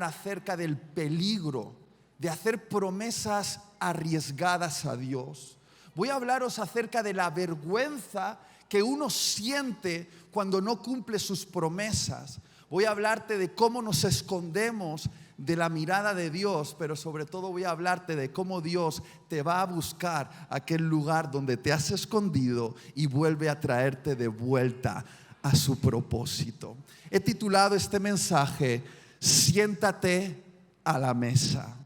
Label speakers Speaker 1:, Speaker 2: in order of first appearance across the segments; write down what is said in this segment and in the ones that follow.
Speaker 1: acerca del peligro de hacer promesas arriesgadas a Dios. Voy a hablaros acerca de la vergüenza que uno siente cuando no cumple sus promesas. Voy a hablarte de cómo nos escondemos de la mirada de Dios, pero sobre todo voy a hablarte de cómo Dios te va a buscar a aquel lugar donde te has escondido y vuelve a traerte de vuelta a su propósito. He titulado este mensaje: Siéntate a la mesa.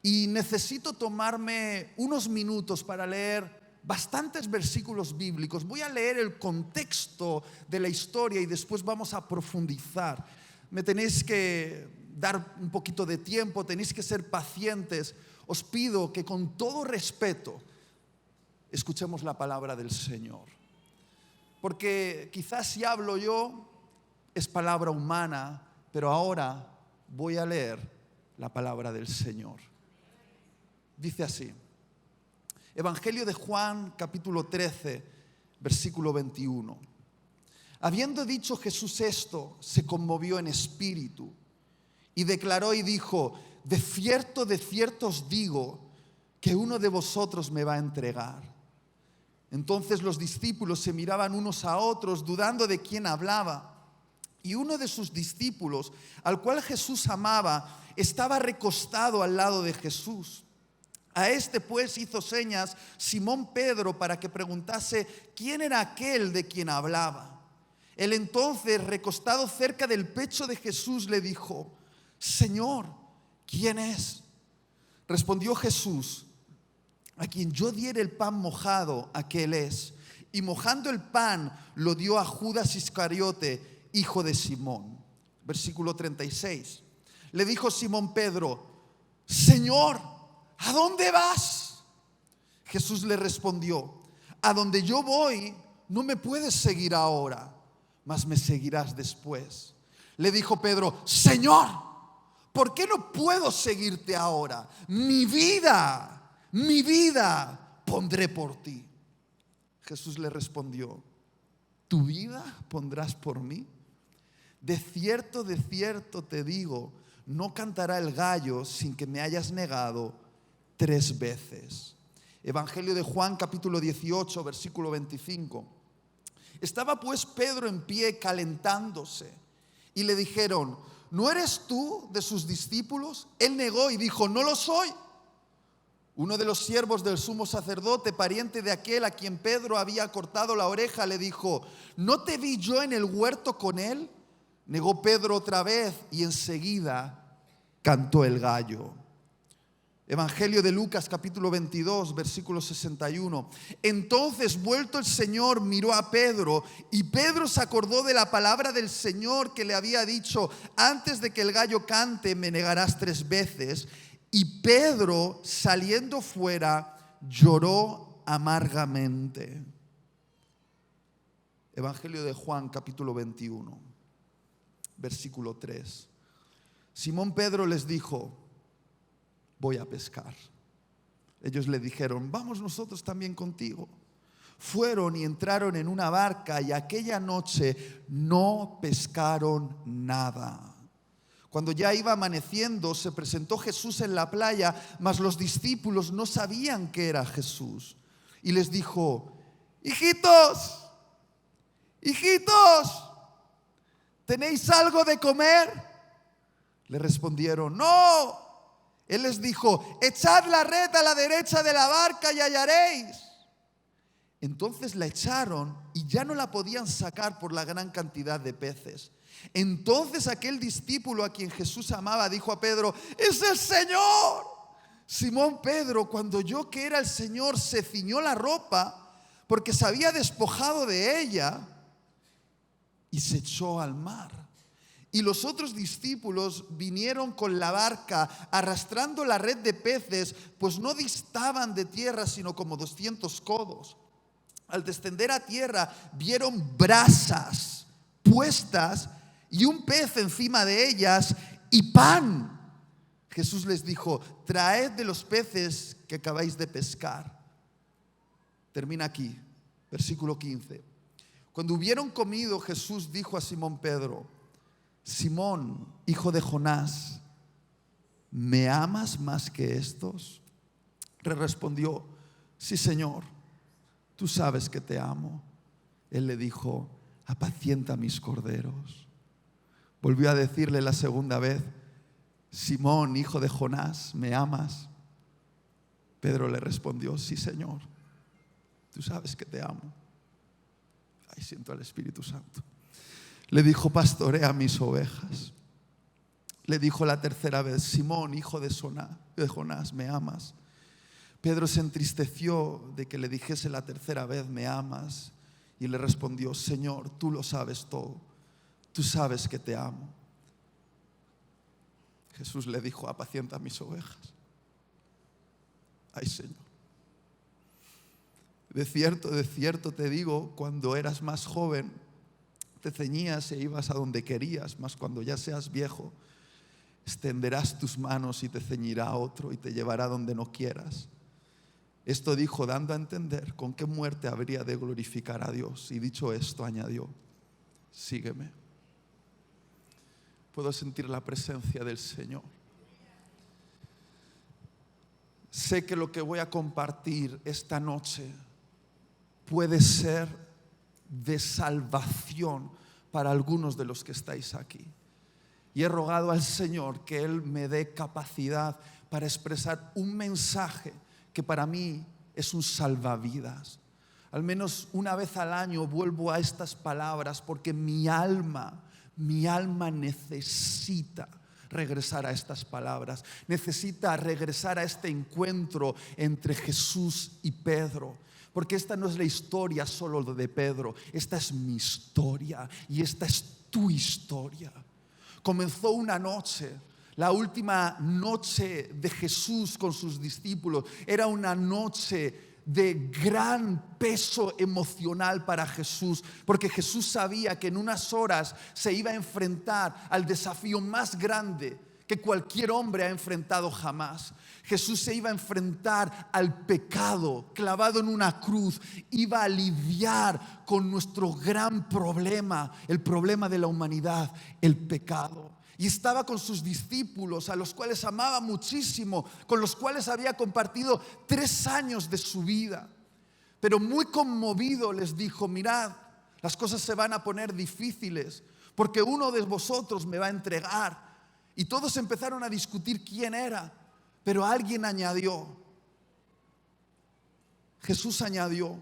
Speaker 1: Y necesito tomarme unos minutos para leer bastantes versículos bíblicos. Voy a leer el contexto de la historia y después vamos a profundizar. Me tenéis que dar un poquito de tiempo, tenéis que ser pacientes. Os pido que con todo respeto escuchemos la palabra del Señor. Porque quizás si hablo yo es palabra humana, pero ahora voy a leer la palabra del Señor. Dice así: Evangelio de Juan, capítulo 13, versículo 21. Habiendo dicho Jesús esto, se conmovió en espíritu y declaró y dijo: de cierto os digo que uno de vosotros me va a entregar. Entonces los discípulos se miraban unos a otros, dudando de quién hablaba. Y uno de sus discípulos, al cual Jesús amaba, estaba recostado al lado de Jesús. A este pues hizo señas Simón Pedro para que preguntase quién era aquel de quien hablaba. Él entonces, recostado cerca del pecho de Jesús, le dijo: Señor, ¿quién es? Respondió Jesús: a quien yo diere el pan mojado, aquel es. Y mojando el pan lo dio a Judas Iscariote, hijo de Simón. Versículo 36. Le dijo Simón Pedro: Señor, ¿a dónde vas? Jesús le respondió: a donde yo voy no me puedes seguir ahora, mas me seguirás después. Le dijo Pedro: Señor, ¿por qué no puedo seguirte ahora? Mi vida pondré por ti. Jesús le respondió: ¿tu vida pondrás por mí? De cierto te digo, no cantará el gallo sin que me hayas negado 3 veces. Evangelio de Juan, capítulo 18, versículo 25. Estaba pues Pedro en pie calentándose y le dijeron: ¿no eres tú de sus discípulos? Él negó y dijo: no lo soy. Uno de los siervos del sumo sacerdote, pariente de aquel a quien Pedro había cortado la oreja, le dijo: ¿no te vi yo en el huerto con él? Negó Pedro otra vez y enseguida cantó el gallo. Evangelio de Lucas, capítulo 22, versículo 61. Entonces, vuelto el Señor, miró a Pedro, y Pedro se acordó de la palabra del Señor que le había dicho: antes de que el gallo cante, me negarás 3 veces. Y Pedro, saliendo fuera, lloró amargamente. Evangelio de Juan, capítulo 21, versículo 3. Simón Pedro les dijo: voy a pescar. Ellos le dijeron: vamos nosotros también contigo. Fueron y entraron en una barca, y aquella noche no pescaron nada. Cuando ya iba amaneciendo, se presentó Jesús en la playa, mas los discípulos no sabían que era Jesús. Y les dijo: hijitos, ¿tenéis algo de comer? Le respondieron: no. Él les dijo: echad la red a la derecha de la barca y hallaréis. Entonces la echaron y ya no la podían sacar por la gran cantidad de peces. Entonces aquel discípulo a quien Jesús amaba dijo a Pedro: ¡es el Señor! Simón Pedro, cuando oyó que era el Señor, se ciñó la ropa porque se había despojado de ella y se echó al mar. Y los otros discípulos vinieron con la barca arrastrando la red de peces, pues no distaban de tierra sino como 200 codos. Al descender a tierra vieron brasas puestas y un pez encima de ellas y pan. Jesús les dijo: traed de los peces que acabáis de pescar. Termina aquí, versículo 15. Cuando hubieron comido, Jesús dijo a Simón Pedro: Simón, hijo de Jonás, ¿me amas más que estos? Le respondió, sí, Señor, tú sabes que te amo. Él le dijo, apacienta mis corderos. Volvió a decirle la segunda vez, Simón, hijo de Jonás, ¿me amas? Pedro le respondió, sí, Señor, tú sabes que te amo. Ahí siento al Espíritu Santo. Le dijo, pastorea mis ovejas. Le dijo la tercera vez, Simón, hijo de Jonás, ¿me amas? Pedro se entristeció de que le dijese la tercera vez, ¿me amas? Y le respondió, Señor, tú lo sabes todo. Tú sabes que te amo. Jesús le dijo, apacienta mis ovejas. Ay, Señor. De cierto te digo, cuando eras más joven, te ceñías e ibas a donde querías, mas cuando ya seas viejo, extenderás tus manos y te ceñirá otro y te llevará donde no quieras. Esto dijo, dando a entender con qué muerte habría de glorificar a Dios. Y dicho esto, añadió, sígueme. Puedo sentir la presencia del Señor. Sé que lo que voy a compartir esta noche puede ser de salvación para algunos de los que estáis aquí. Y he rogado al Señor que Él me dé capacidad para expresar un mensaje que para mí es un salvavidas. Al menos una vez al año vuelvo a estas palabras porque mi alma necesita regresar a estas palabras. Necesita regresar a este encuentro entre Jesús y Pedro. Porque esta no es la historia solo de Pedro. Esta es mi historia y esta es tu historia. Comenzó una noche, la última noche de Jesús con sus discípulos. Era una noche de gran peso emocional para Jesús, porque Jesús sabía que en unas horas se iba a enfrentar al desafío más grande que cualquier hombre ha enfrentado jamás. Jesús se iba a enfrentar al pecado clavado en una cruz, iba a lidiar con nuestro gran problema, el problema de la humanidad, el pecado. Y estaba con sus discípulos, a los cuales amaba muchísimo, con los cuales había compartido 3 años de su vida. Pero muy conmovido les dijo, mirad, las cosas se van a poner difíciles, porque uno de vosotros me va a entregar. Y todos empezaron a discutir quién era, pero alguien añadió, Jesús añadió,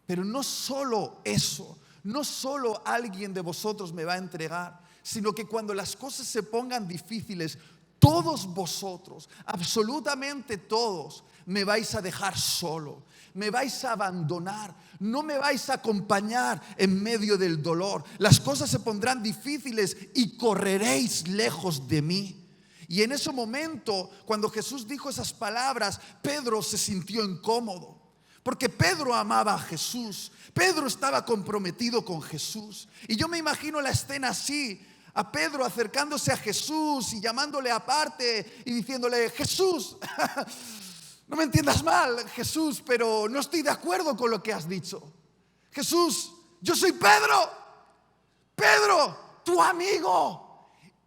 Speaker 1: pero no solo eso, no solo alguien de vosotros me va a entregar, sino que cuando las cosas se pongan difíciles, todos vosotros, absolutamente todos, me vais a dejar solo, me vais a abandonar, no me vais a acompañar en medio del dolor. Las cosas se pondrán difíciles y correréis lejos de mí. Y en ese momento, cuando Jesús dijo esas palabras, Pedro se sintió incómodo. Porque Pedro amaba a Jesús, Pedro estaba comprometido con Jesús. Y yo me imagino la escena así, a Pedro acercándose a Jesús y llamándole aparte y diciéndole, Jesús, no me entiendas mal, Jesús, pero no estoy de acuerdo con lo que has dicho. Jesús, yo soy Pedro, tu amigo.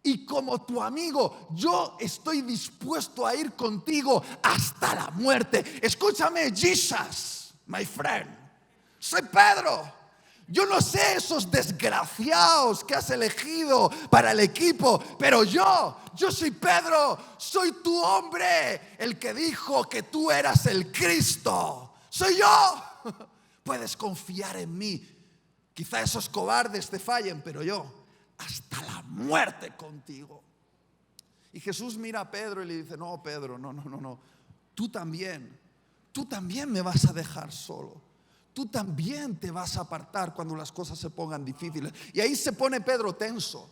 Speaker 1: Y como tu amigo, yo estoy dispuesto a ir contigo hasta la muerte. Escúchame, Jesus, my friend. Soy Pedro. Yo no sé esos desgraciados que has elegido para el equipo, pero yo soy Pedro, soy tu hombre, el que dijo que tú eras el Cristo. Soy yo. Puedes confiar en mí. Quizá esos cobardes te fallen, pero yo hasta la muerte contigo. Y Jesús mira a Pedro y le dice, no, Pedro, no. Tú también me vas a dejar solo. Tú también te vas a apartar cuando las cosas se pongan difíciles. Y ahí se pone Pedro tenso,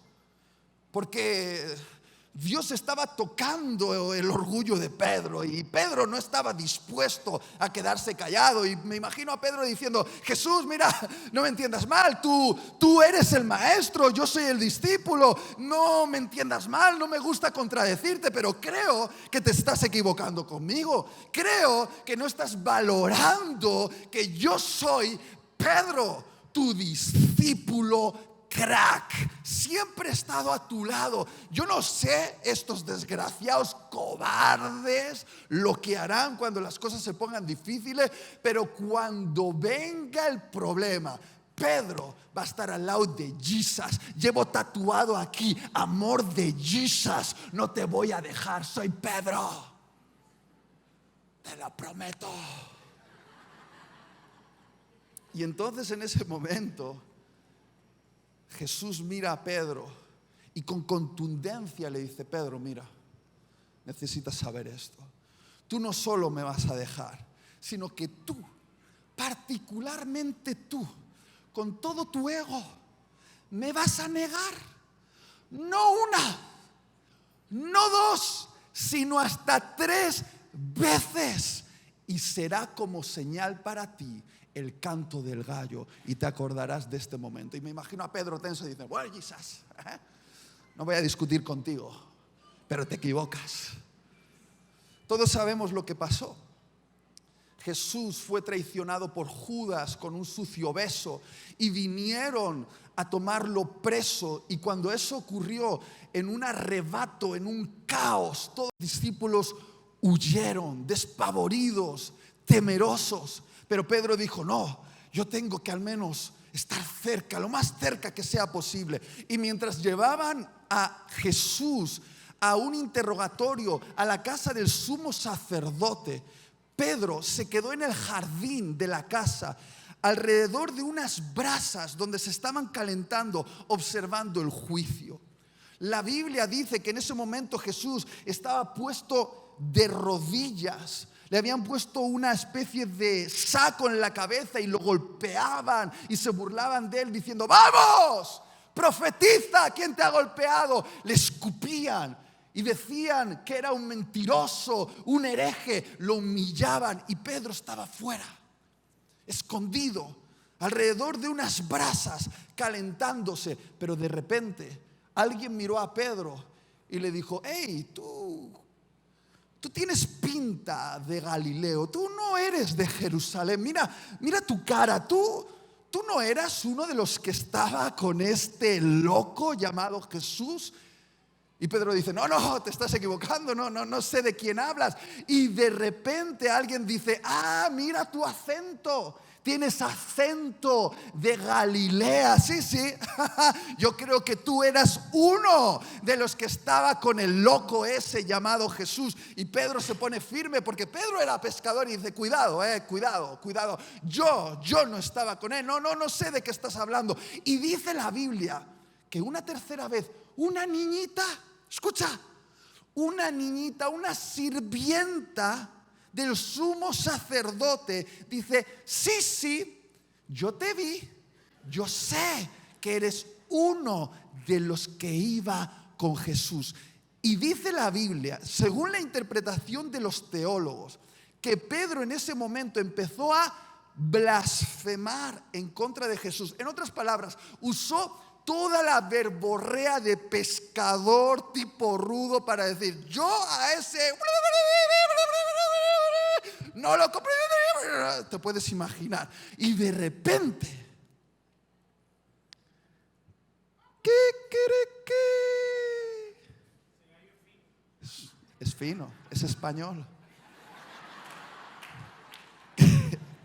Speaker 1: porque Dios estaba tocando el orgullo de Pedro y Pedro no estaba dispuesto a quedarse callado. Y me imagino a Pedro diciendo, Jesús, mira, no me entiendas mal, tú eres el maestro, yo soy el discípulo, no me entiendas mal, no me gusta contradecirte, pero creo que te estás equivocando conmigo. Creo que no estás valorando que yo soy Pedro, tu discípulo crack, siempre he estado a tu lado. Yo no sé estos desgraciados cobardes lo que harán cuando las cosas se pongan difíciles, pero cuando venga el problema, Pedro va a estar al lado de Jesus. Llevo tatuado aquí, amor de Jesus. No te voy a dejar, soy Pedro. Te lo prometo. Y entonces en ese momento Jesús mira a Pedro y con contundencia le dice: Pedro, mira, necesitas saber esto. Tú no solo me vas a dejar, sino que tú, particularmente tú, con todo tu ego, me vas a negar. No una, no dos, sino hasta 3 veces. Y será como señal para ti el canto del gallo, y te acordarás de este momento. Y me imagino a Pedro tenso y dice: bueno, Jesus, no voy a discutir contigo, pero te equivocas. Todos sabemos lo que pasó. Jesús fue traicionado por Judas con un sucio beso y vinieron a tomarlo preso. Y cuando eso ocurrió, en un arrebato, en un caos, todos los discípulos huyeron, despavoridos, temerosos. Pero Pedro dijo: no, yo tengo que al menos estar cerca, lo más cerca que sea posible. Y mientras llevaban a Jesús a un interrogatorio a la casa del sumo sacerdote, Pedro se quedó en el jardín de la casa, alrededor de unas brasas donde se estaban calentando, observando el juicio. La Biblia dice que en ese momento Jesús estaba puesto de rodillas. Le habían puesto una especie de saco en la cabeza y lo golpeaban y se burlaban de él diciendo: ¡vamos! ¡Profetiza! ¿Quién te ha golpeado? Le escupían y decían que era un mentiroso, un hereje. Lo humillaban y Pedro estaba fuera, escondido, alrededor de unas brasas, calentándose. Pero de repente alguien miró a Pedro y le dijo: hey, tú tienes pinta de Galileo, tú no eres de Jerusalén, mira tu cara, tú no eras uno de los que estaba con este loco llamado Jesús. Y Pedro dice: no, te estás equivocando, no sé de quién hablas. Y de repente alguien dice: mira tu acento, tienes acento de Galilea. Sí, yo creo que tú eras uno de los que estaba con el loco ese llamado Jesús. Y Pedro se pone firme porque Pedro era pescador y dice: cuidado, yo no estaba con él, no sé de qué estás hablando. Y dice la Biblia que una tercera vez una niñita, escucha, una niñita, una sirvienta del sumo sacerdote dice: sí, yo te vi, yo sé que eres uno de los que iba con Jesús. Y dice la Biblia, según la interpretación de los teólogos, que Pedro en ese momento empezó a blasfemar en contra de Jesús. En otras palabras, usó toda la verborrea de pescador tipo rudo para decir: yo a ese no lo compré. Te puedes imaginar. Y de repente, ¿qué? Es fino, es español.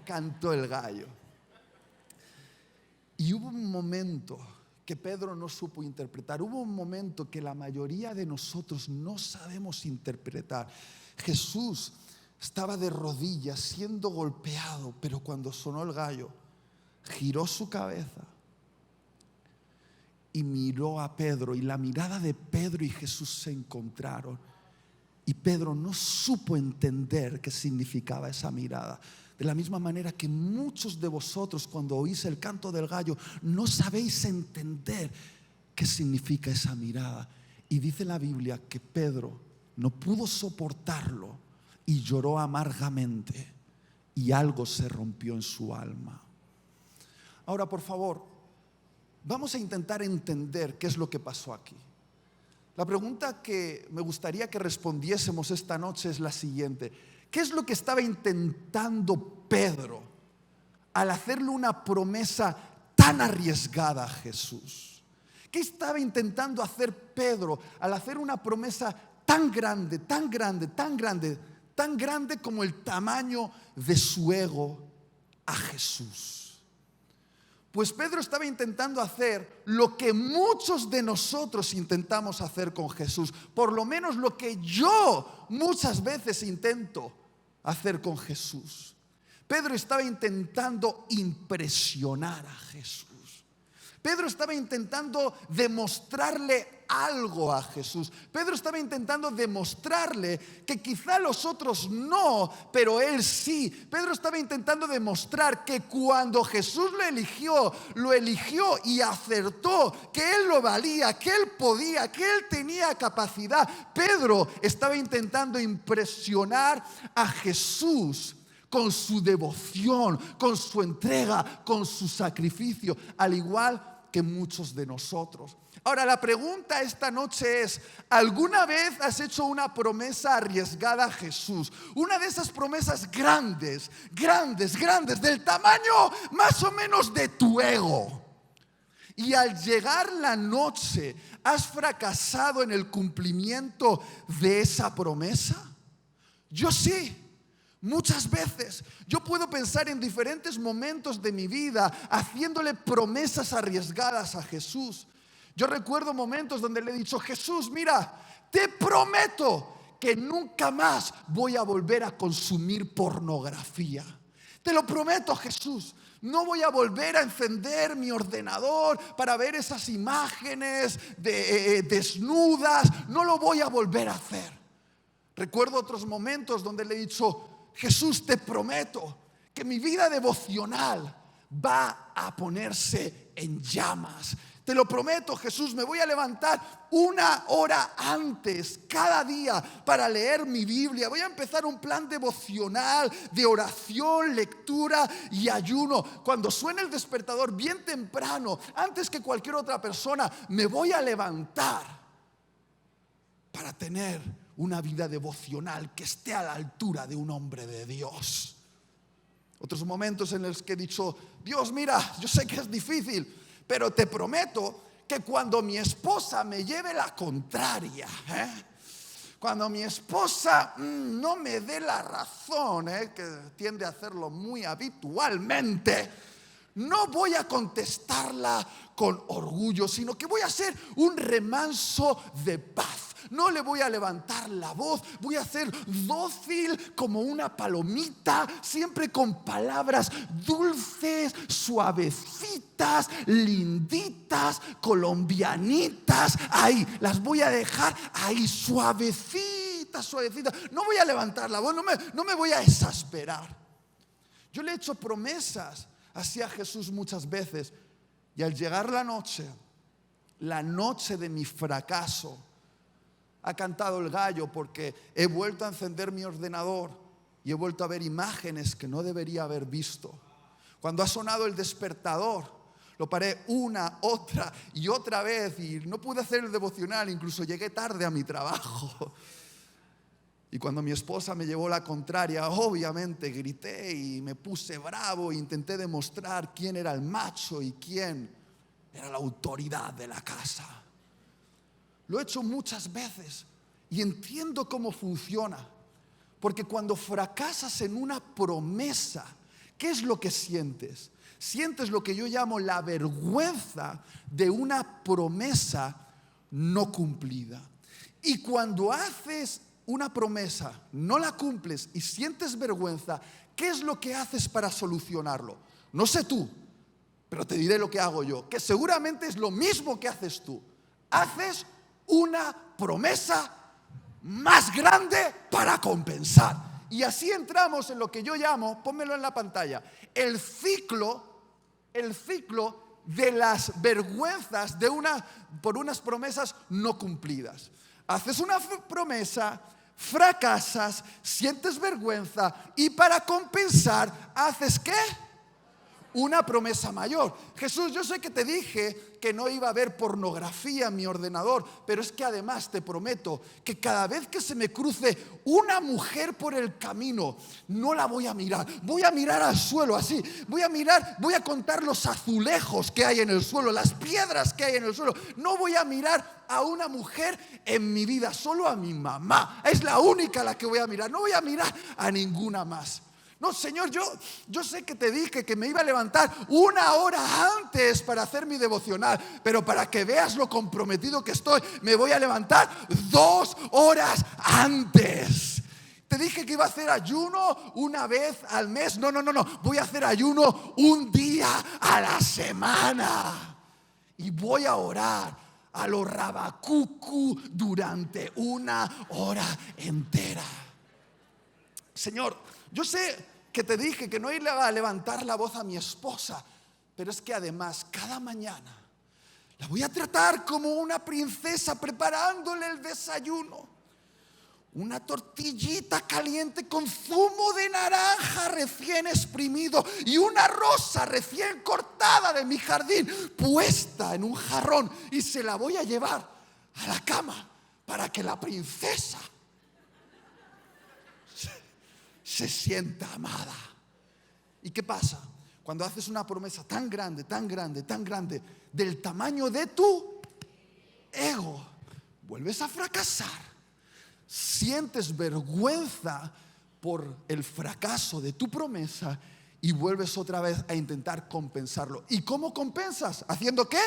Speaker 1: Cantó el gallo. Y hubo un momento que Pedro no supo interpretar. Hubo un momento que la mayoría de nosotros no sabemos interpretar. Jesús estaba de rodillas siendo golpeado, pero cuando sonó el gallo, giró su cabeza y miró a Pedro, y la mirada de Pedro y Jesús se encontraron. Y Pedro no supo entender qué significaba esa mirada. De la misma manera que muchos de vosotros, cuando oís el canto del gallo, no sabéis entender qué significa esa mirada. Y dice la Biblia que Pedro no pudo soportarlo y lloró amargamente, y algo se rompió en su alma. Ahora, por favor, vamos a intentar entender qué es lo que pasó aquí. La pregunta que me gustaría que respondiésemos esta noche es la siguiente: ¿qué es lo que estaba intentando Pedro al hacerle una promesa tan arriesgada a Jesús? ¿Qué estaba intentando hacer Pedro al hacer una promesa tan grande, tan grande, tan grande, tan grande como el tamaño de su ego a Jesús? Pues Pedro estaba intentando hacer lo que muchos de nosotros intentamos hacer con Jesús. Por lo menos lo que yo muchas veces intento hacer con Jesús. Pedro estaba intentando impresionar a Jesús. Pedro estaba intentando demostrarle algo a Jesús. Pedro estaba intentando demostrarle que quizá los otros no, pero él sí. Pedro estaba intentando demostrar que cuando Jesús lo eligió y acertó, que él lo valía, que él podía, que él tenía capacidad. Pedro estaba intentando impresionar a Jesús con su devoción, con su entrega, con su sacrificio, al igual que muchos de nosotros. Ahora, la pregunta esta noche es: ¿alguna vez has hecho una promesa arriesgada a Jesús? Una de esas promesas grandes, grandes, grandes, del tamaño más o menos de tu ego. Y al llegar la noche, ¿has fracasado en el cumplimiento de esa promesa? Yo sí. Muchas veces yo puedo pensar en diferentes momentos de mi vida haciéndole promesas arriesgadas a Jesús. Yo recuerdo momentos donde le he dicho: Jesús, mira, te prometo que nunca más voy a volver a consumir pornografía. Te lo prometo, Jesús. No voy a volver a encender mi ordenador para ver esas imágenes desnudas. No lo voy a volver a hacer. Recuerdo otros momentos donde le he dicho: Jesús, te prometo que mi vida devocional va a ponerse en llamas. Te lo prometo, Jesús, me voy a levantar 1 hora antes cada día para leer mi Biblia. Voy a empezar un plan devocional de oración, lectura y ayuno. Cuando suene el despertador bien temprano, antes que cualquier otra persona, me voy a levantar para tener una vida devocional que esté a la altura de un hombre de Dios. Otros momentos en los que he dicho: Dios, mira, yo sé que es difícil, pero te prometo que cuando mi esposa me lleve la contraria, cuando mi esposa no me dé la razón, que tiende a hacerlo muy habitualmente, no voy a contestarla con orgullo, sino que voy a ser un remanso de paz. No le voy a levantar la voz, voy a ser dócil como una palomita, siempre con palabras dulces, suavecitas, linditas, colombianitas. Ahí, las voy a dejar ahí, suavecitas, suavecitas. No voy a levantar la voz, no me voy a exasperar. Yo le he hecho promesas así a Jesús muchas veces, y al llegar la noche de mi fracaso, ha cantado el gallo, porque he vuelto a encender mi ordenador y he vuelto a ver imágenes que no debería haber visto. Cuando ha sonado el despertador, lo paré una, otra y otra vez y no pude hacer el devocional, incluso llegué tarde a mi trabajo. Y cuando mi esposa me llevó la contraria, obviamente grité y me puse bravo e intenté demostrar quién era el macho y quién era la autoridad de la casa. Lo he hecho muchas veces y entiendo cómo funciona. Porque cuando fracasas en una promesa, ¿qué es lo que sientes? Sientes lo que yo llamo la vergüenza de una promesa no cumplida. Y cuando haces una promesa, no la cumples y sientes vergüenza, ¿qué es lo que haces para solucionarlo? No sé tú, pero te diré lo que hago yo, que seguramente es lo mismo que haces tú. Haces una promesa más grande para compensar. Y así entramos en lo que yo llamo, pónmelo en la pantalla, el ciclo de las vergüenzas por unas promesas no cumplidas. Haces una promesa, fracasas, sientes vergüenza y para compensar, ¿haces qué? Una promesa mayor. Jesús, yo sé que te dije que no iba a haber pornografía en mi ordenador, pero es que además te prometo que cada vez que se me cruce una mujer por el camino, no la voy a mirar. Voy a mirar al suelo así. Voy a contar los azulejos que hay en el suelo, las piedras que hay en el suelo. No voy a mirar a una mujer en mi vida, solo a mi mamá. Es la única a la que voy a mirar. No voy a mirar a ninguna más. No, Señor, yo sé que te dije que me iba a levantar 1 hora antes para hacer mi devocional, pero para que veas lo comprometido que estoy, me voy a levantar 2 horas antes. Te dije que iba a hacer ayuno 1 vez al mes. No. Voy a hacer ayuno 1 día a la semana. Y voy a orar a lo rabacucu durante 1 hora entera. Señor, yo sé que te dije que no iba a levantar la voz a mi esposa, pero es que además cada mañana la voy a tratar como una princesa preparándole el desayuno. Una tortillita caliente con zumo de naranja recién exprimido y una rosa recién cortada de mi jardín puesta en un jarrón, y se la voy a llevar a la cama para que la princesa se sienta amada. ¿Y qué pasa? Cuando haces una promesa tan grande, del tamaño de tu ego, vuelves a fracasar. Sientes vergüenza por el fracaso de tu promesa y vuelves otra vez a intentar compensarlo. ¿Y cómo compensas? ¿Haciendo qué?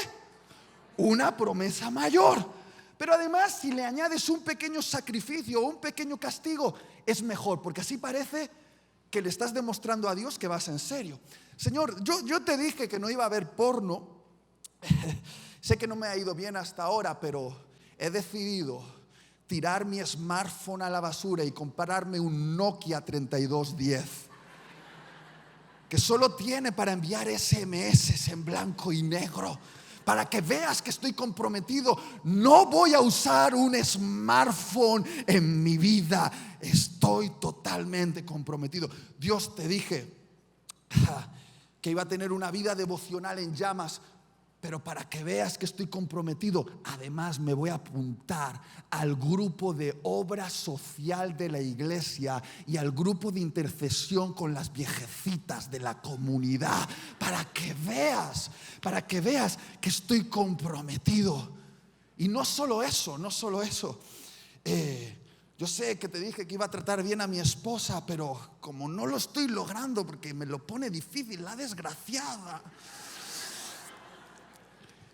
Speaker 1: Una promesa mayor. Pero además, si le añades un pequeño sacrificio o un pequeño castigo, es mejor, porque así parece que le estás demostrando a Dios que vas en serio. Señor, yo te dije que no iba a haber porno. Sé que no me ha ido bien hasta ahora, pero he decidido tirar mi smartphone a la basura y comprarme un Nokia 3210, que solo tiene para enviar SMS en blanco y negro. Para que veas que estoy comprometido. No voy a usar un smartphone en mi vida. Estoy totalmente comprometido. Dios, te dije que iba a tener una vida devocional en llamas, pero para que veas que estoy comprometido, además me voy a apuntar al grupo de obra social de la iglesia y al grupo de intercesión con las viejecitas de la comunidad, para que veas que estoy comprometido. Y no solo eso. Yo sé que te dije que iba a tratar bien a mi esposa, pero como no lo estoy logrando porque me lo pone difícil la desgraciada,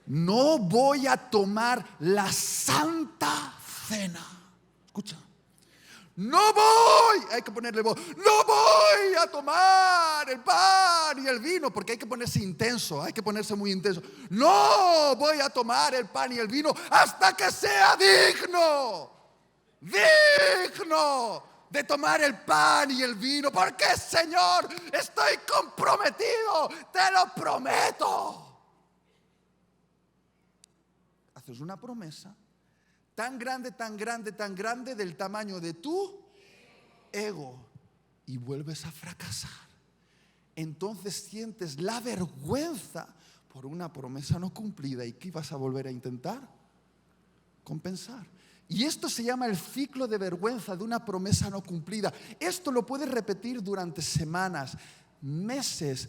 Speaker 1: no voy a tomar la Santa Cena. Escucha. Hay que ponerle voz. No voy a tomar el pan y el vino, porque hay que ponerse intenso, hay que ponerse muy intenso. No voy a tomar el pan y el vino hasta que sea digno de tomar el pan y el vino, porque Señor, estoy comprometido, te lo prometo. Haces una promesa tan grande del tamaño de tu ego y vuelves a fracasar. Entonces sientes la vergüenza por una promesa no cumplida. ¿Y qué vas a volver a intentar? Compensar. Y esto se llama el ciclo de vergüenza de una promesa no cumplida. Esto lo puedes repetir durante semanas, meses,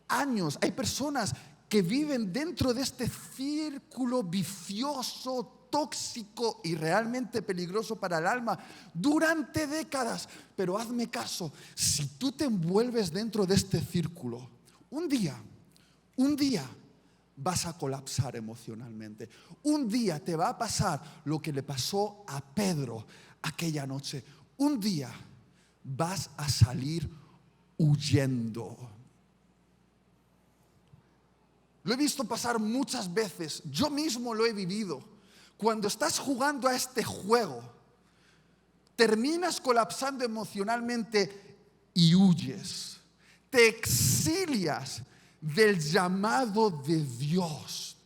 Speaker 1: años. Hay personas que viven dentro de este círculo vicioso, tóxico y realmente peligroso para el alma durante décadas. Pero hazme caso, si tú te envuelves dentro de este círculo, un día vas a colapsar emocionalmente. Un día te va a pasar lo que le pasó a Pedro aquella noche. Un día vas a salir huyendo. Lo he visto pasar muchas veces. Yo mismo lo he vivido. Cuando estás jugando a este juego, terminas colapsando emocionalmente y huyes. Te exilias del llamado de Dios.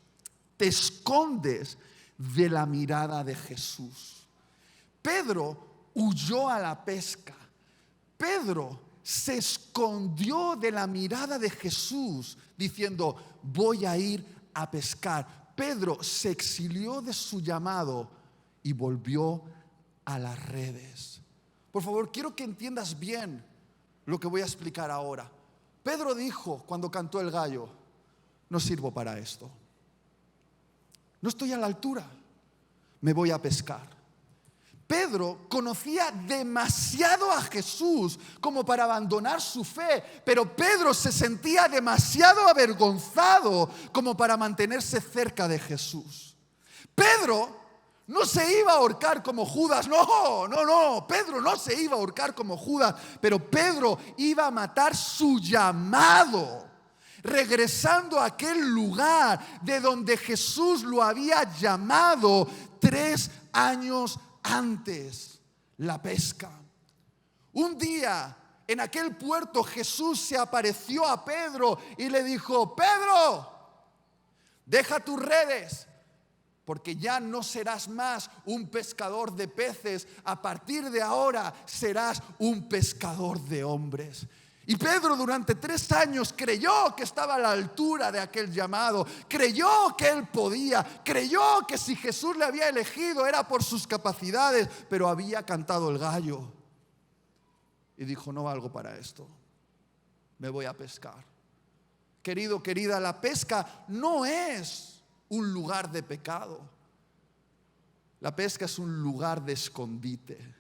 Speaker 1: Te escondes de la mirada de Jesús. Pedro huyó a la pesca. Pedro se escondió de la mirada de Jesús diciendo: voy a ir a pescar. Pedro se exilió de su llamado y volvió a las redes. Por favor, quiero que entiendas bien lo que voy a explicar ahora. Pedro dijo cuando cantó el gallo: no sirvo para esto, no estoy a la altura, me voy a pescar. Pedro conocía demasiado a Jesús como para abandonar su fe, pero Pedro se sentía demasiado avergonzado como para mantenerse cerca de Jesús. Pedro no se iba a ahorcar como Judas, no, Pedro no se iba a ahorcar como Judas, pero Pedro iba a matar su llamado, regresando a aquel lugar de donde Jesús lo había llamado 3 años antes, la pesca. Un día en aquel puerto Jesús se apareció a Pedro y le dijo: Pedro, deja tus redes, porque ya no serás más un pescador de peces, a partir de ahora serás un pescador de hombres. Y Pedro durante 3 años creyó que estaba a la altura de aquel llamado, creyó que él podía, creyó que si Jesús le había elegido era por sus capacidades, pero había cantado el gallo y dijo: no valgo para esto, me voy a pescar. Querido, querida, la pesca no es un lugar de pecado, la pesca es un lugar de escondite.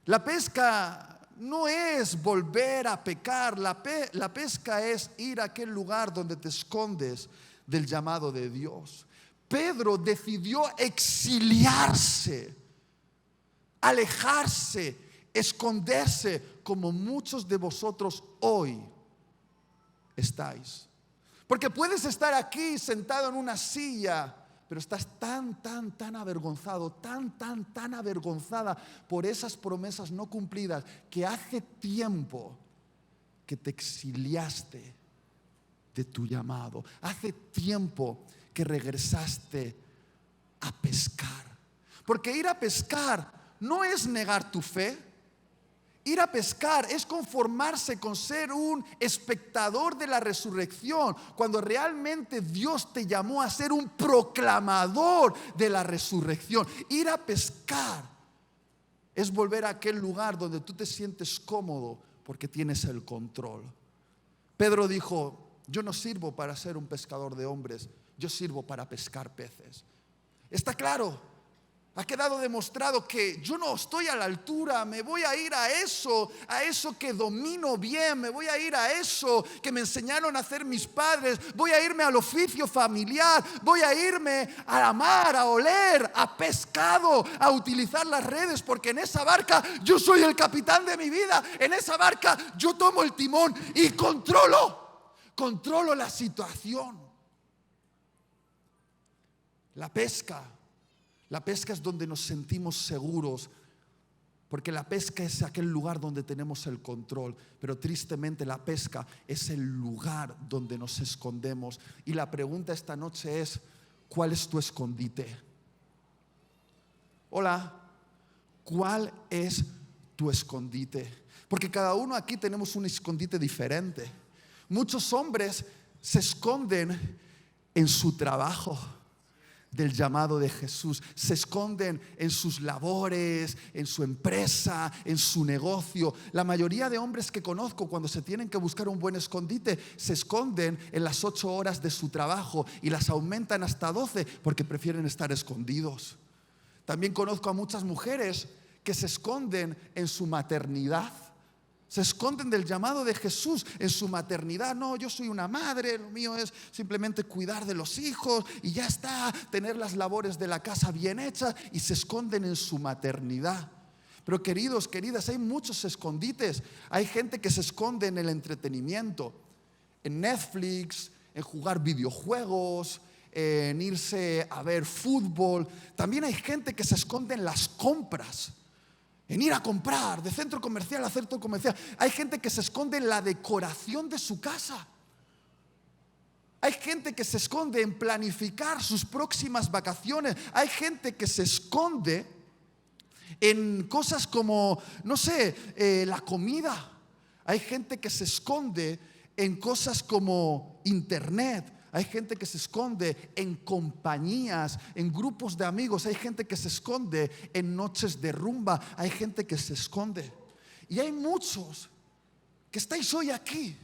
Speaker 1: La pesca no es volver a pecar, la pesca es ir a aquel lugar donde te escondes del llamado de Dios. Pedro decidió exiliarse, alejarse, esconderse, como muchos de vosotros hoy estáis. Porque puedes estar aquí sentado en una silla, pero estás tan avergonzado, tan avergonzada por esas promesas no cumplidas, que hace tiempo que te exiliaste de tu llamado. Hace tiempo que regresaste a pescar. Porque ir a pescar no es negar tu fe. Ir a pescar es conformarse con ser un espectador de la resurrección, cuando realmente Dios te llamó a ser un proclamador de la resurrección. Ir a pescar es volver a aquel lugar donde tú te sientes cómodo porque tienes el control. Pedro dijo: yo no sirvo para ser un pescador de hombres, yo sirvo para pescar peces. Está claro. Ha quedado demostrado que yo no estoy a la altura, me voy a ir a eso que domino bien, me voy a ir a eso que me enseñaron a hacer mis padres, voy a irme al oficio familiar, voy a irme a la mar, a oler, a pescado, a utilizar las redes, porque en esa barca yo soy el capitán de mi vida, en esa barca yo tomo el timón y controlo la situación. La pesca es donde nos sentimos seguros, porque la pesca es aquel lugar donde tenemos el control. Pero tristemente la pesca es el lugar donde nos escondemos. Y la pregunta esta noche es: ¿cuál es tu escondite? Hola, ¿cuál es tu escondite? Porque cada uno aquí tenemos un escondite diferente. Muchos hombres se esconden en su trabajo del llamado de Jesús, se esconden en sus labores, en su empresa, en su negocio. La mayoría de hombres que conozco, cuando se tienen que buscar un buen escondite, se esconden en las 8 horas de su trabajo y las aumentan hasta 12 porque prefieren estar escondidos. También conozco a muchas mujeres que se esconden en su maternidad. Se esconden del llamado de Jesús en su maternidad. No, yo soy una madre, lo mío es simplemente cuidar de los hijos y ya está, tener las labores de la casa bien hechas, y se esconden en su maternidad. Pero queridos, queridas, hay muchos escondites. Hay gente que se esconde en el entretenimiento, en Netflix, en jugar videojuegos, en irse a ver fútbol. También hay gente que se esconde en las compras, en ir a comprar de centro comercial a centro comercial. Hay gente que se esconde en la decoración de su casa. Hay gente que se esconde en planificar sus próximas vacaciones. Hay gente que se esconde en cosas como, no sé, la comida. Hay gente que se esconde en cosas como internet. Hay gente que se esconde en compañías, en grupos de amigos. Hay gente que se esconde en noches de rumba. Hay gente que se esconde. Y hay muchos que estáis hoy aquí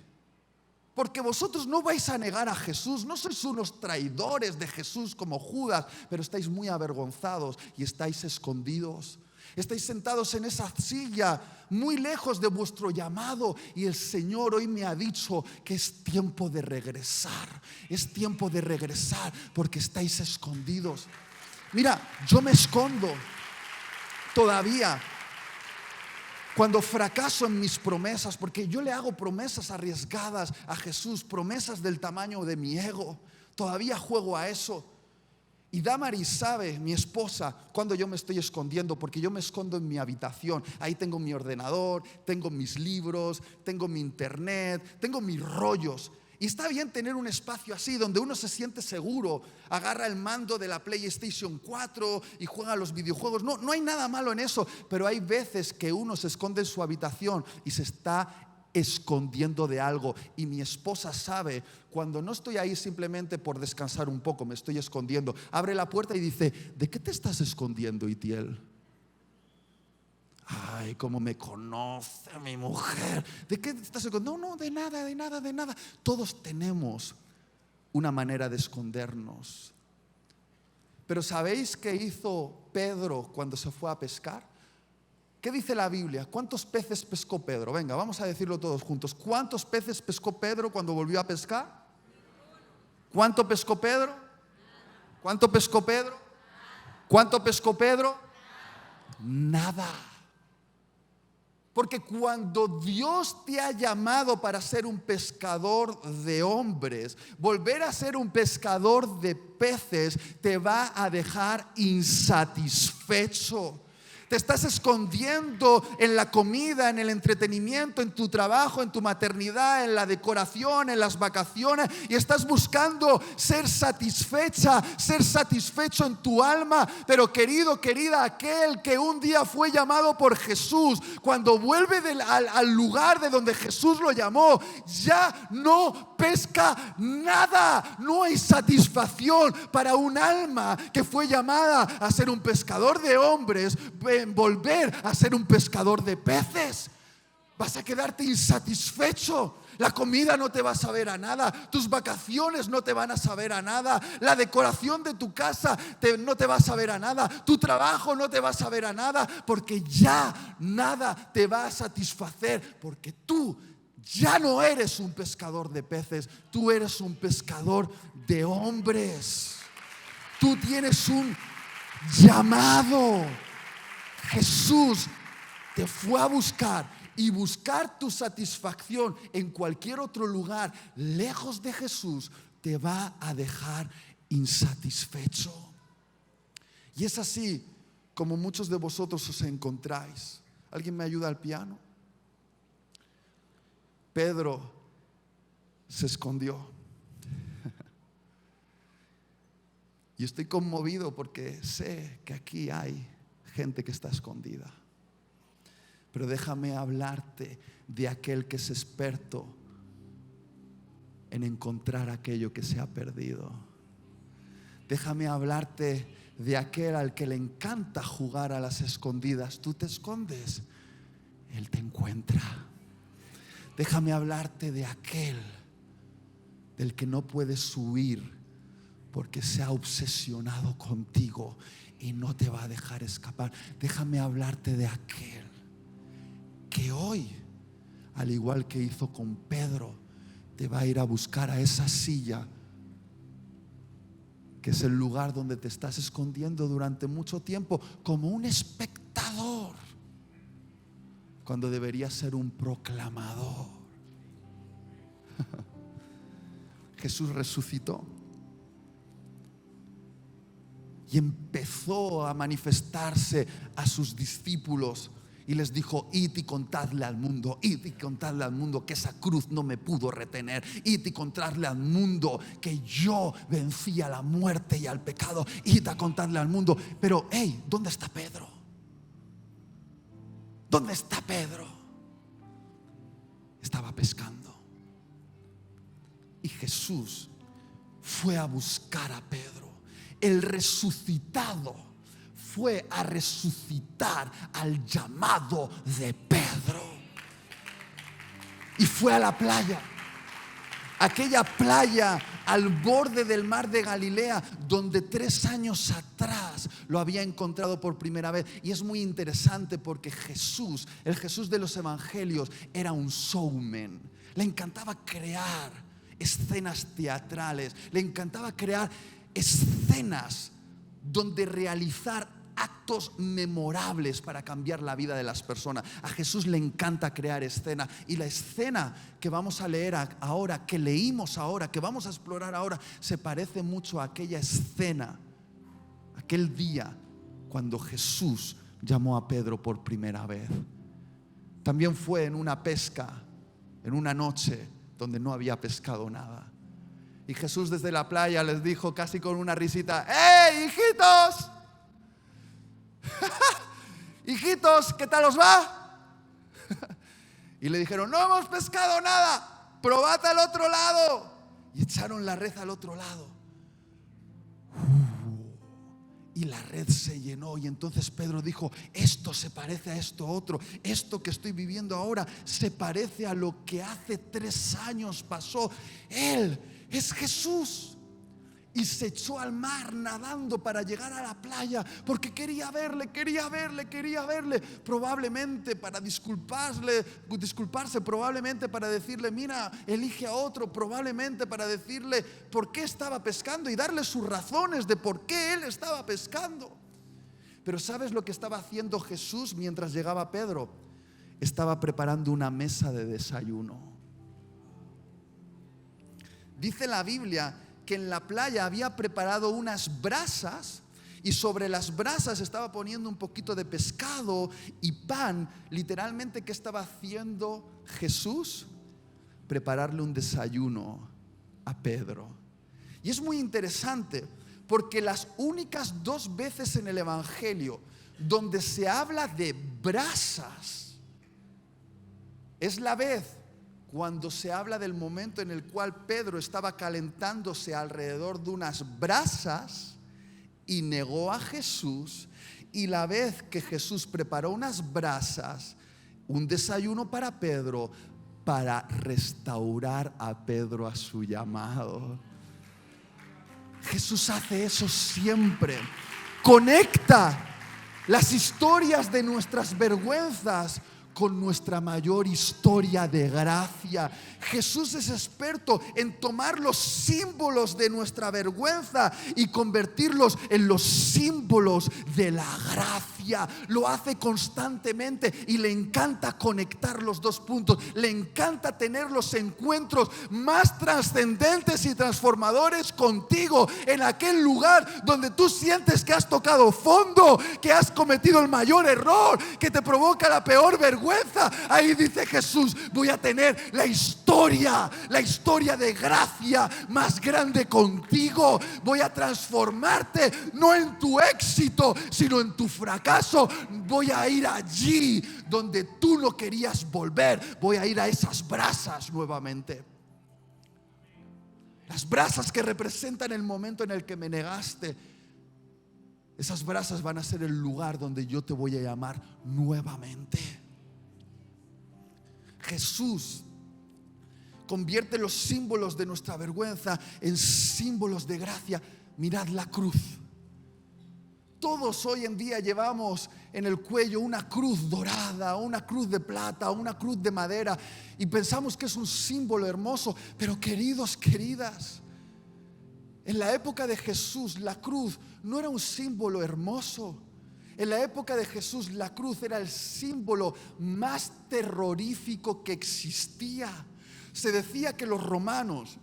Speaker 1: porque vosotros no vais a negar a Jesús. No sois unos traidores de Jesús como Judas, pero estáis muy avergonzados y estáis escondidos. Estáis sentados en esa silla muy lejos de vuestro llamado, y el Señor hoy me ha dicho que es tiempo de regresar. Es tiempo de regresar porque estáis escondidos. Mira, yo me escondo todavía cuando fracaso en mis promesas, porque yo le hago promesas arriesgadas a Jesús, promesas del tamaño de mi ego. Todavía juego a eso. Y Damaris sabe, mi esposa, cuando yo me estoy escondiendo, porque yo me escondo en mi habitación. Ahí tengo mi ordenador, tengo mis libros, tengo mi internet, tengo mis rollos. Y está bien tener un espacio así donde uno se siente seguro. Agarra el mando de la PlayStation 4 y juega a los videojuegos. No hay nada malo en eso, pero hay veces que uno se esconde en su habitación y se está escondiendo de algo. Y mi esposa sabe cuando no estoy ahí simplemente por descansar un poco, me estoy escondiendo. Abre la puerta y dice: ¿de qué te estás escondiendo, Itiel? Ay, cómo me conoce mi mujer. ¿De qué te estás escondiendo? No, de nada, de nada, de nada. Todos tenemos una manera de escondernos. Pero ¿sabéis qué hizo Pedro cuando se fue a pescar? ¿Qué dice la Biblia? ¿Cuántos peces pescó Pedro? Venga, vamos a decirlo todos juntos. ¿Cuántos peces pescó Pedro cuando volvió a pescar? ¿Cuánto pescó Pedro? ¿Cuánto pescó Pedro? ¿Cuánto pescó Pedro? Nada. Porque cuando Dios te ha llamado para ser un pescador de hombres, volver a ser un pescador de peces te va a dejar insatisfecho. Te estás escondiendo en la comida, en el entretenimiento, en tu trabajo, en tu maternidad, en la decoración, en las vacaciones, y estás buscando ser satisfecho en tu alma. Pero querido, querida, aquel que un día fue llamado por Jesús, cuando vuelve al lugar de donde Jesús lo llamó, ya no pesca nada. No hay satisfacción para un alma que fue llamada a ser un pescador de hombres, volver a ser un pescador de peces. Vas a quedarte insatisfecho. La comida no te va a saber a nada. Tus vacaciones no te van a saber a nada. La decoración de tu casa no te va a saber a nada. Tu trabajo no te va a saber a nada, porque ya nada te va a satisfacer, porque tú ya no eres un pescador de peces. Tú eres un pescador de hombres. Tú tienes un llamado. Jesús te fue a buscar, y buscar tu satisfacción en cualquier otro lugar lejos de Jesús te va a dejar insatisfecho. Y es así como muchos de vosotros os encontráis. ¿Alguien me ayuda al piano? Pedro se escondió. Y estoy conmovido porque sé que aquí hay gente que está escondida. Pero déjame hablarte de aquel que es experto en encontrar aquello que se ha perdido. Déjame hablarte de aquel al que le encanta jugar a las escondidas. Tú te escondes, Él te encuentra. Déjame hablarte de aquel del que no puedes huir, porque se ha obsesionado contigo y no te va a dejar escapar. Déjame hablarte de aquel que hoy, al igual que hizo con Pedro, te va a ir a buscar a esa silla, que es el lugar donde te estás escondiendo durante mucho tiempo, como un espectador, cuando deberías ser un proclamador. Jesús resucitó y empezó a manifestarse a sus discípulos y les dijo: id y contadle al mundo, id y contadle al mundo que esa cruz no me pudo retener, id y contadle al mundo que yo vencí a la muerte y al pecado, id a contadle al mundo. Pero hey, ¿dónde está Pedro? ¿Dónde está Pedro? estaba pescando. Y Jesús fue a buscar a Pedro. El resucitado fue a resucitar al llamado de Pedro. Y fue a la playa. Aquella playa al borde del mar de Galilea, donde 3 años atrás lo había encontrado por primera vez. Y es muy interesante porque Jesús, el Jesús de los evangelios, era un showman. Le encantaba crear escenas teatrales, le encantaba crear escenas donde realizar actos memorables para cambiar la vida de las personas. A Jesús le encanta crear escenas, y la escena que vamos a leer ahora, que leímos ahora, que vamos a explorar ahora, se parece mucho a aquella escena, aquel día cuando Jesús llamó a Pedro por primera vez. También fue en una pesca, en una noche donde no había pescado nada. Y Jesús desde la playa les dijo casi con una risita: ¡Hey, hijitos! Hijitos, ¿qué tal os va? Y le dijeron: no hemos pescado nada, probad al otro lado. Y echaron la red al otro lado. Y la red se llenó. Y entonces Pedro dijo: esto se parece a esto otro. Esto que estoy viviendo ahora se parece a lo que hace 3 años pasó. Él es Jesús. Y se echó al mar nadando para llegar a la playa, porque quería verle. Probablemente para disculparse, probablemente para decirle: mira, elige a otro. Probablemente para decirle por qué estaba pescando y darle sus razones de por qué él estaba pescando. Pero ¿sabes lo que estaba haciendo Jesús mientras llegaba Pedro? Estaba preparando una mesa de desayuno. Dice la Biblia que en la playa había preparado unas brasas, y sobre las brasas estaba poniendo un poquito de pescado y pan. Literalmente, ¿qué estaba haciendo Jesús? Prepararle un desayuno a Pedro. Y es muy interesante porque las únicas 2 veces en el Evangelio donde se habla de brasas es la vez cuando se habla del momento en el cual Pedro estaba calentándose alrededor de unas brasas y negó a Jesús, y la vez que Jesús preparó unas brasas, un desayuno para Pedro, para restaurar a Pedro a su llamado. Jesús hace eso siempre. Conecta las historias de nuestras vergüenzas con nuestra mayor historia de gracia. Jesús es experto en tomar los símbolos de nuestra vergüenza y convertirlos en los símbolos de la gracia. Lo hace constantemente y le encanta conectar los 2 puntos. Le encanta tener los encuentros más trascendentes y transformadores contigo, en aquel lugar donde tú sientes que has tocado fondo, que has cometido el mayor error, que te provoca la peor vergüenza. Ahí dice Jesús: voy a tener la historia de gracia más grande contigo. Voy a transformarte, no en tu éxito, sino en tu fracaso. Voy a ir allí donde tú no querías volver. Voy a ir a esas brasas nuevamente. Las brasas que representan el momento en el que me negaste. Esas brasas van a ser el lugar donde yo te voy a llamar nuevamente. Jesús convierte los símbolos de nuestra vergüenza en símbolos de gracia. Mirad la cruz. Todos hoy en día llevamos en el cuello una cruz dorada, una cruz de plata, una cruz de madera, y pensamos que es un símbolo hermoso. Pero queridos, queridas, en la época de Jesús la cruz no era un símbolo hermoso. En la época de Jesús la cruz era el símbolo más terrorífico que existía. Se decía que los romanos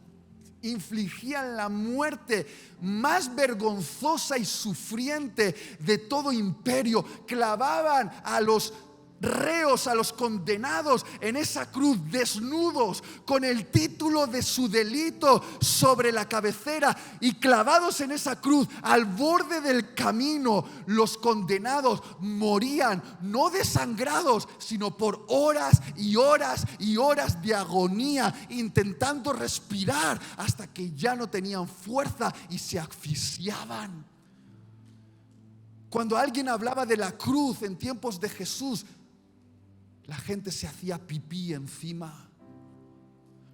Speaker 1: infligían la muerte más vergonzosa y sufriente de todo imperio. Clavaban a los reos, a los condenados en esa cruz, desnudos, con el título de su delito sobre la cabecera y clavados en esa cruz, al borde del camino, los condenados morían, no desangrados, sino por horas y horas y horas de agonía, intentando respirar hasta que ya no tenían fuerza y se asfixiaban. Cuando alguien hablaba de la cruz en tiempos de Jesús, la gente se hacía pipí encima.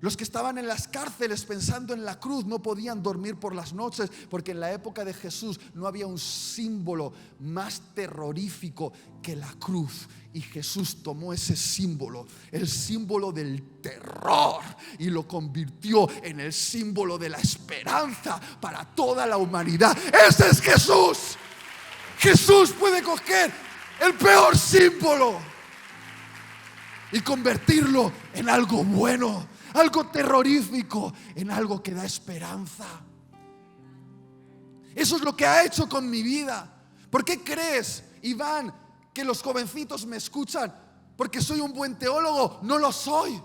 Speaker 1: Los que estaban en las cárceles pensando en la cruz no podían dormir por las noches, porque en la época de Jesús no había un símbolo más terrorífico que la cruz. Y Jesús tomó ese símbolo, el símbolo del terror, y lo convirtió en el símbolo de la esperanza para toda la humanidad. ¡Ese es Jesús! Jesús puede coger el peor símbolo y convertirlo en algo bueno, algo terrorífico, en algo que da esperanza. Eso es lo que ha hecho con mi vida. ¿Por qué crees, Iván, que los jovencitos me escuchan? ¿Porque soy un buen teólogo? No lo soy.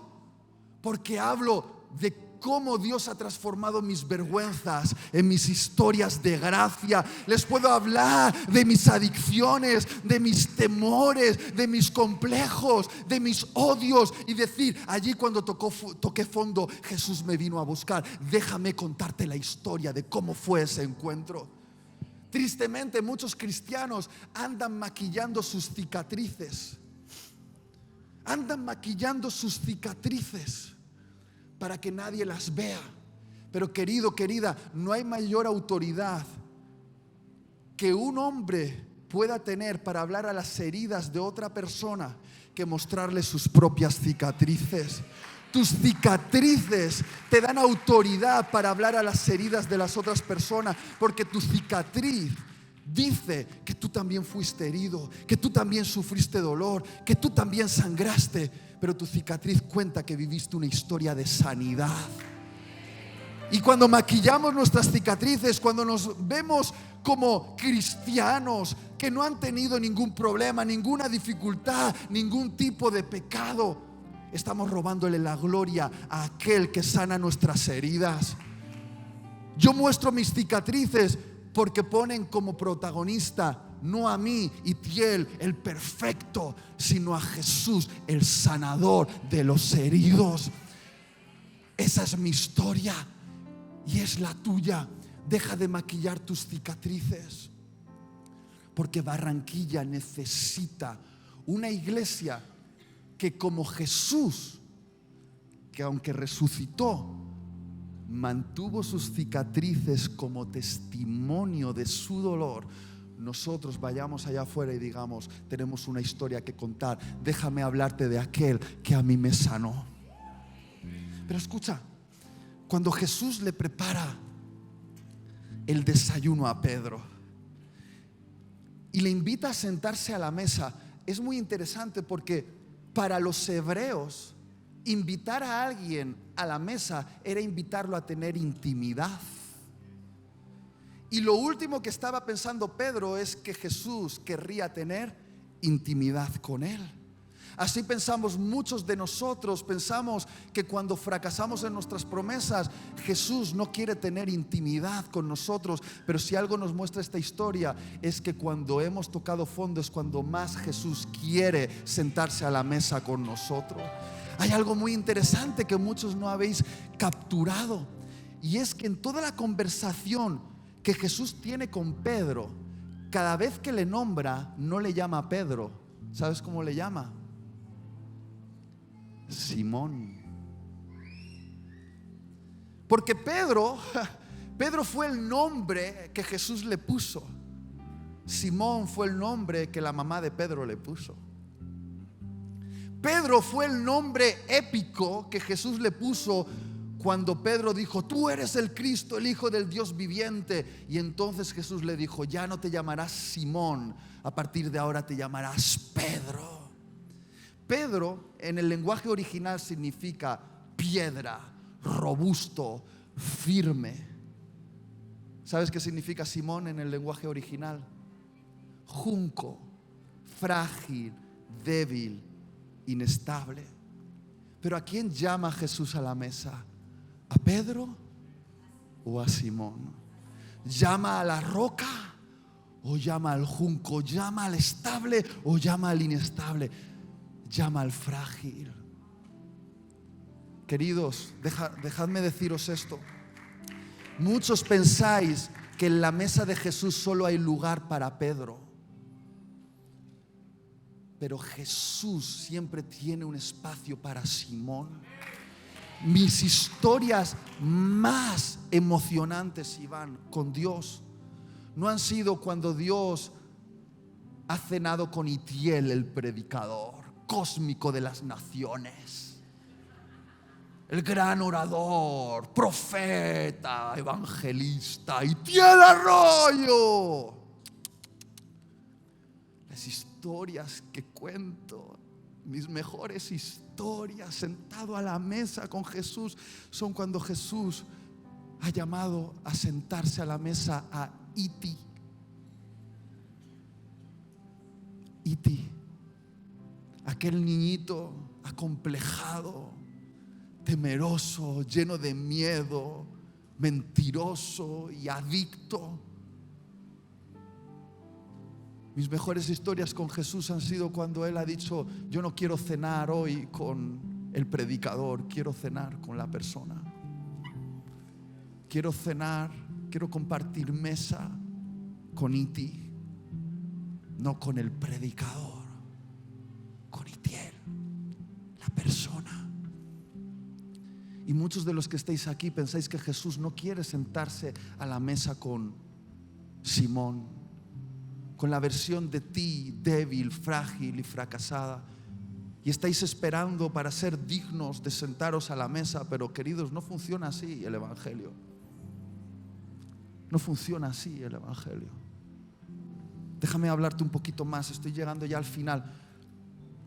Speaker 1: Porque hablo de cómo Dios ha transformado mis vergüenzas en mis historias de gracia. Les puedo hablar de mis adicciones, de mis temores, de mis complejos, de mis odios, y decir, allí cuando toqué fondo, Jesús me vino a buscar. Déjame contarte la historia de cómo fue ese encuentro. Tristemente, muchos cristianos andan maquillando sus cicatrices. Andan maquillando sus cicatrices para que nadie las vea. Pero querido, querida, no hay mayor autoridad que un hombre pueda tener para hablar a las heridas de otra persona que mostrarle sus propias cicatrices. Tus cicatrices te dan autoridad para hablar a las heridas de las otras personas, porque tu cicatriz dice que tú también fuiste herido, que tú también sufriste dolor, que tú también sangraste, pero tu cicatriz cuenta que viviste una historia de sanidad. Y cuando maquillamos nuestras cicatrices, cuando nos vemos como cristianos que no han tenido ningún problema, ninguna dificultad, ningún tipo de pecado, estamos robándole la gloria a aquel que sana nuestras heridas. Yo muestro mis cicatrices porque ponen como protagonista no a mí, Itiel, el perfecto, sino a Jesús, el sanador de los heridos. Esa es mi historia y es la tuya. Deja de maquillar tus cicatrices, porque Barranquilla necesita una iglesia que, como Jesús, que aunque resucitó, mantuvo sus cicatrices como testimonio de su dolor, nosotros vayamos allá afuera y digamos, tenemos una historia que contar. Déjame hablarte de aquel que a mí me sanó. Pero escucha, cuando Jesús le prepara el desayuno a Pedro y le invita a sentarse a la mesa, es muy interesante, porque para los hebreos invitar a alguien a la mesa era invitarlo a tener intimidad. Y lo último que estaba pensando Pedro es que Jesús querría tener intimidad con él. Así pensamos muchos de nosotros. Pensamos que cuando fracasamos en nuestras promesas, Jesús no quiere tener intimidad con nosotros. Pero si algo nos muestra esta historia, es que cuando hemos tocado fondo es cuando más Jesús quiere sentarse a la mesa con nosotros. Hay algo muy interesante que muchos no habéis capturado, y es que en toda la conversación que Jesús tiene con Pedro, cada vez que le nombra, no le llama Pedro. ¿Sabes cómo le llama? Simón. Porque Pedro fue el nombre que Jesús le puso. Simón fue el nombre que la mamá de Pedro le puso. Pedro fue el nombre épico que Jesús le puso cuando Pedro dijo: tú eres el Cristo, el Hijo del Dios viviente. Y entonces Jesús le dijo: ya no te llamarás Simón, a partir de ahora te llamarás Pedro. Pedro en el lenguaje original significa piedra, robusto, firme. ¿Sabes qué significa Simón en el lenguaje original? Junco, frágil, débil, inestable. Pero ¿a quién llama Jesús a la mesa? ¿A Pedro o a Simón? ¿Llama a la roca o llama al junco? ¿Llama al estable o llama al inestable? Llama al frágil. Queridos, dejadme deciros esto. Muchos pensáis que en la mesa de Jesús solo hay lugar para Pedro, pero Jesús siempre tiene un espacio para Simón. Mis historias más emocionantes, Iván, con Dios no han sido cuando Dios ha cenado con Itiel, el predicador cósmico de las naciones, el gran orador, profeta, evangelista, Itiel Arroyo. Las historias que cuento, mis mejores historias sentado a la mesa con Jesús, son cuando Jesús ha llamado a sentarse a la mesa a Iti. Iti, aquel niñito acomplejado, temeroso, lleno de miedo, mentiroso y adicto. Mis mejores historias con Jesús han sido cuando Él ha dicho: yo no quiero cenar hoy con el predicador, quiero cenar con la persona. Quiero cenar, quiero compartir mesa con Iti, no con el predicador, con Itiel, la persona. Y muchos de los que estáis aquí pensáis que Jesús no quiere sentarse a la mesa con Simón, con la versión de ti débil, frágil y fracasada, y estáis esperando para ser dignos de sentaros a la mesa. Pero queridos, no funciona así el Evangelio. No funciona así el Evangelio. Déjame hablarte un poquito más, estoy llegando ya al final.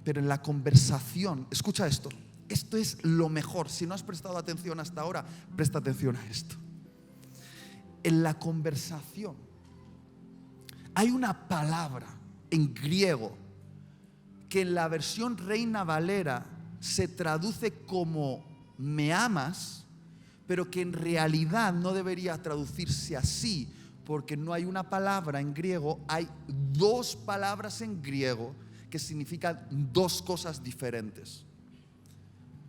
Speaker 1: Pero en la conversación, escucha esto, esto es lo mejor. Si no has prestado atención hasta ahora, presta atención a esto. En la conversación hay una palabra en griego que en la versión Reina Valera se traduce como me amas, pero que en realidad no debería traducirse así, porque no hay una palabra en griego, hay dos palabras en griego que significan dos cosas diferentes.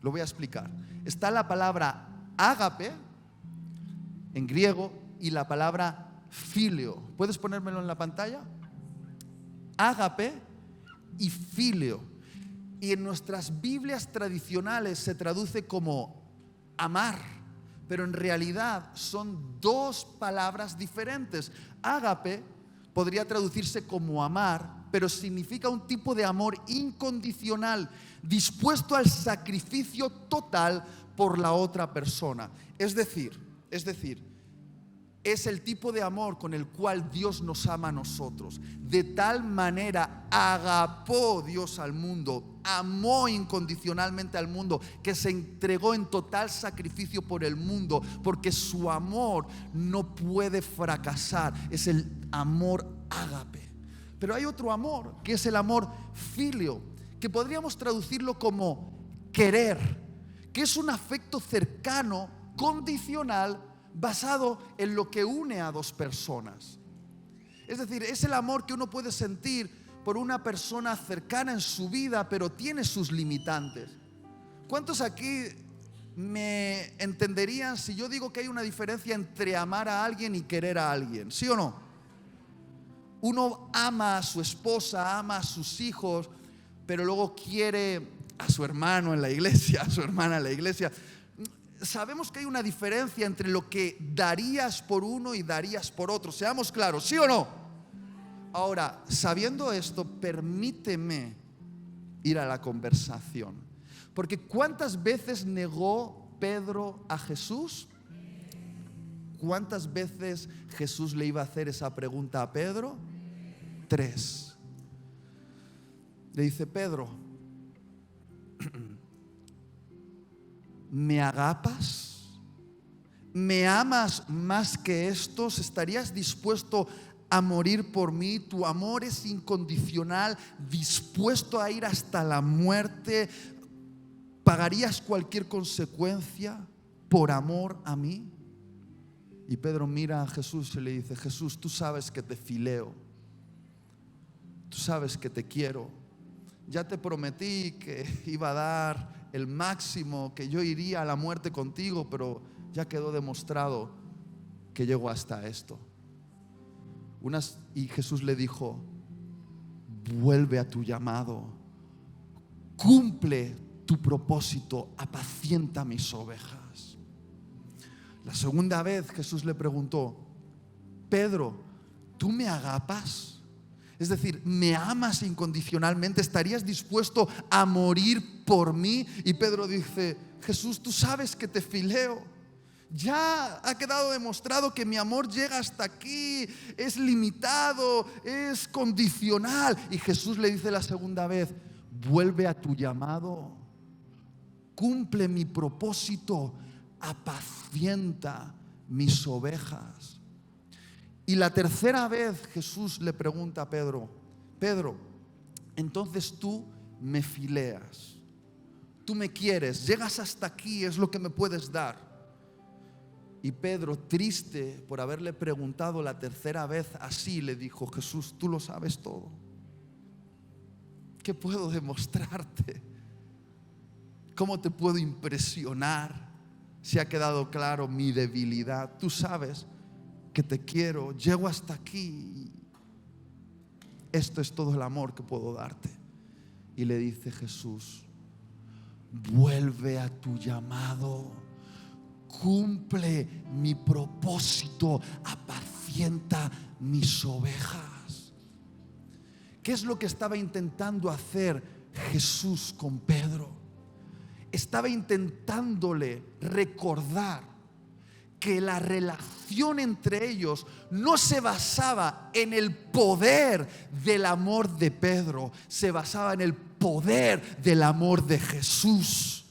Speaker 1: Lo voy a explicar. Está la palabra ágape en griego y la palabra filio. ¿Puedes ponérmelo en la pantalla? Ágape y filio. Y en nuestras Biblias tradicionales se traduce como amar, pero en realidad son dos palabras diferentes. Ágape podría traducirse como amar, pero significa un tipo de amor incondicional, dispuesto al sacrificio total por la otra persona. Es decir, es el tipo de amor con el cual Dios nos ama a nosotros. De tal manera agapó Dios al mundo, amó incondicionalmente al mundo, que se entregó en total sacrificio por el mundo, porque su amor no puede fracasar. Es el amor ágape. Pero hay otro amor, que es el amor filio, que podríamos traducirlo como querer, que es un afecto cercano, condicional, basado en lo que une a dos personas. Es decir, es el amor que uno puede sentir por una persona cercana en su vida, pero tiene sus limitantes. ¿Cuántos aquí me entenderían si yo digo que hay una diferencia entre amar a alguien y querer a alguien? ¿Sí o no? Uno ama a su esposa, ama a sus hijos, pero luego quiere a su hermano en la iglesia, a su hermana en la iglesia. Sabemos que hay una diferencia entre lo que darías por uno y darías por otro. Seamos claros, ¿sí o no? Ahora, sabiendo esto, permíteme ir a la conversación. Porque ¿cuántas veces negó Pedro a Jesús? ¿Cuántas veces Jesús le iba a hacer esa pregunta a Pedro? 3. Le dice: Pedro, ¿me agapas? ¿Me amas más que estos? ¿Estarías dispuesto a morir por mí. Tu amor es incondicional, dispuesto a ir hasta la muerte. ¿Pagarías cualquier consecuencia por amor a mí? Y Pedro mira a Jesús y le dice: Jesús, tú sabes que te fileo, tú sabes que te quiero. Ya te prometí que iba a dar el máximo, que yo iría a la muerte contigo, pero ya quedó demostrado que llego hasta esto. Y Jesús le dijo: vuelve a tu llamado, cumple tu propósito, apacienta mis ovejas. La segunda vez Jesús le preguntó: Pedro, ¿tú me agapas? Es decir, ¿me amas incondicionalmente? ¿Estarías dispuesto a morir por mí? Y Pedro dice: Jesús, tú sabes que te fileo. Ya ha quedado demostrado que mi amor llega hasta aquí, es limitado, es condicional. Y Jesús le dice la segunda vez: vuelve a tu llamado, cumple mi propósito, apacienta mis ovejas. Y la tercera vez Jesús le pregunta a Pedro: Pedro, entonces tú me fileas, tú me quieres, llegas hasta aquí, es lo que me puedes dar. Y Pedro, triste por haberle preguntado la tercera vez así, le dijo: Jesús, tú lo sabes todo. ¿Qué puedo demostrarte? ¿Cómo te puedo impresionar si ha quedado claro mi debilidad? Tú sabes que te quiero, llego hasta aquí. Esto es todo el amor que puedo darte. Y le dice Jesús: vuelve a tu llamado, cumple mi propósito, apacienta mis ovejas. ¿Qué es lo que estaba intentando hacer Jesús con Pedro? Estaba intentándole recordar que la relación entre ellos no se basaba en el poder del amor de Pedro, se basaba en el poder del amor de Jesús.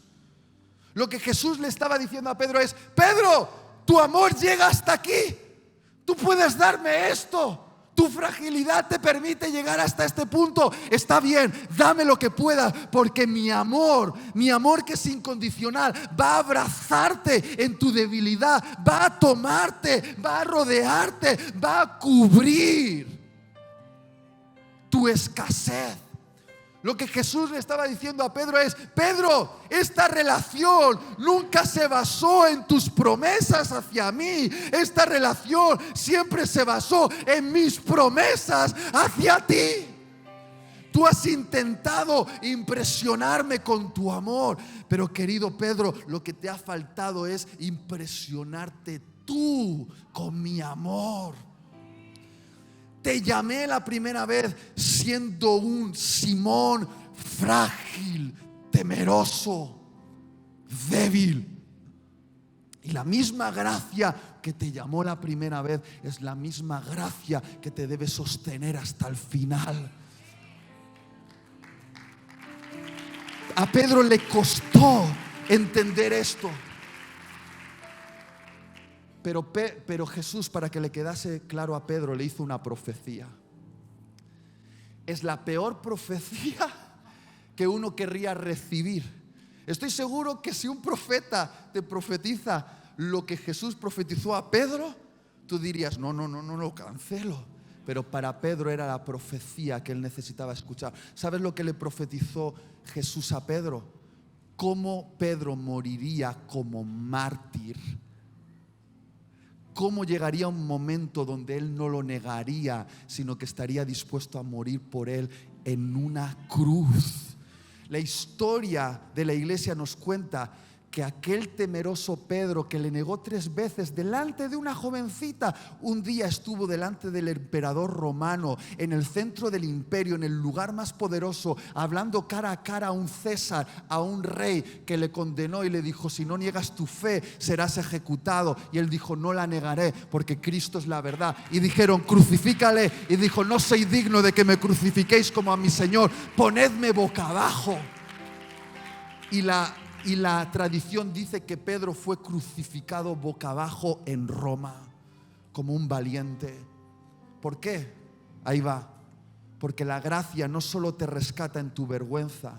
Speaker 1: Lo que Jesús le estaba diciendo a Pedro es: Pedro, tu amor llega hasta aquí, tú puedes darme esto. Tu fragilidad te permite llegar hasta este punto. Está bien, dame lo que puedas, porque mi amor que es incondicional, va a abrazarte en tu debilidad, va a tomarte, va a rodearte, va a cubrir tu escasez. Lo que Jesús le estaba diciendo a Pedro es: Pedro, esta relación nunca se basó en tus promesas hacia mí. Esta relación siempre se basó en mis promesas hacia ti. Tú has intentado impresionarme con tu amor, pero querido Pedro, lo que te ha faltado es impresionarte tú con mi amor. Te llamé la primera vez siendo un Simón frágil, temeroso, débil. Y la misma gracia que te llamó la primera vez es la misma gracia que te debe sostener hasta el final. A Pedro le costó entender esto. Pero Jesús, para que le quedase claro a Pedro, le hizo una profecía. Es la peor profecía que uno querría recibir. Estoy seguro que si un profeta te profetiza lo que Jesús profetizó a Pedro, tú dirías: no lo cancelo. Pero para Pedro era la profecía que él necesitaba escuchar. ¿Sabes lo que le profetizó Jesús a Pedro? Cómo Pedro moriría como mártir. Cómo llegaría un momento donde él no lo negaría, sino que estaría dispuesto a morir por él en una cruz. La historia de la iglesia nos cuenta que aquel temeroso Pedro, que le negó 3 veces delante de una jovencita, un día estuvo delante del emperador romano, en el centro del imperio, en el lugar más poderoso, hablando cara a cara a un César, a un rey que le condenó y le dijo: si no niegas tu fe serás ejecutado. Y él dijo: no la negaré, porque Cristo es la verdad. Y dijeron: crucifícale. Y dijo: no soy digno de que me crucifiquéis como a mi Señor, ponedme boca abajo. Y la tradición dice que Pedro fue crucificado boca abajo en Roma como un valiente. ¿Por qué? Ahí va. Porque la gracia no solo te rescata en tu vergüenza,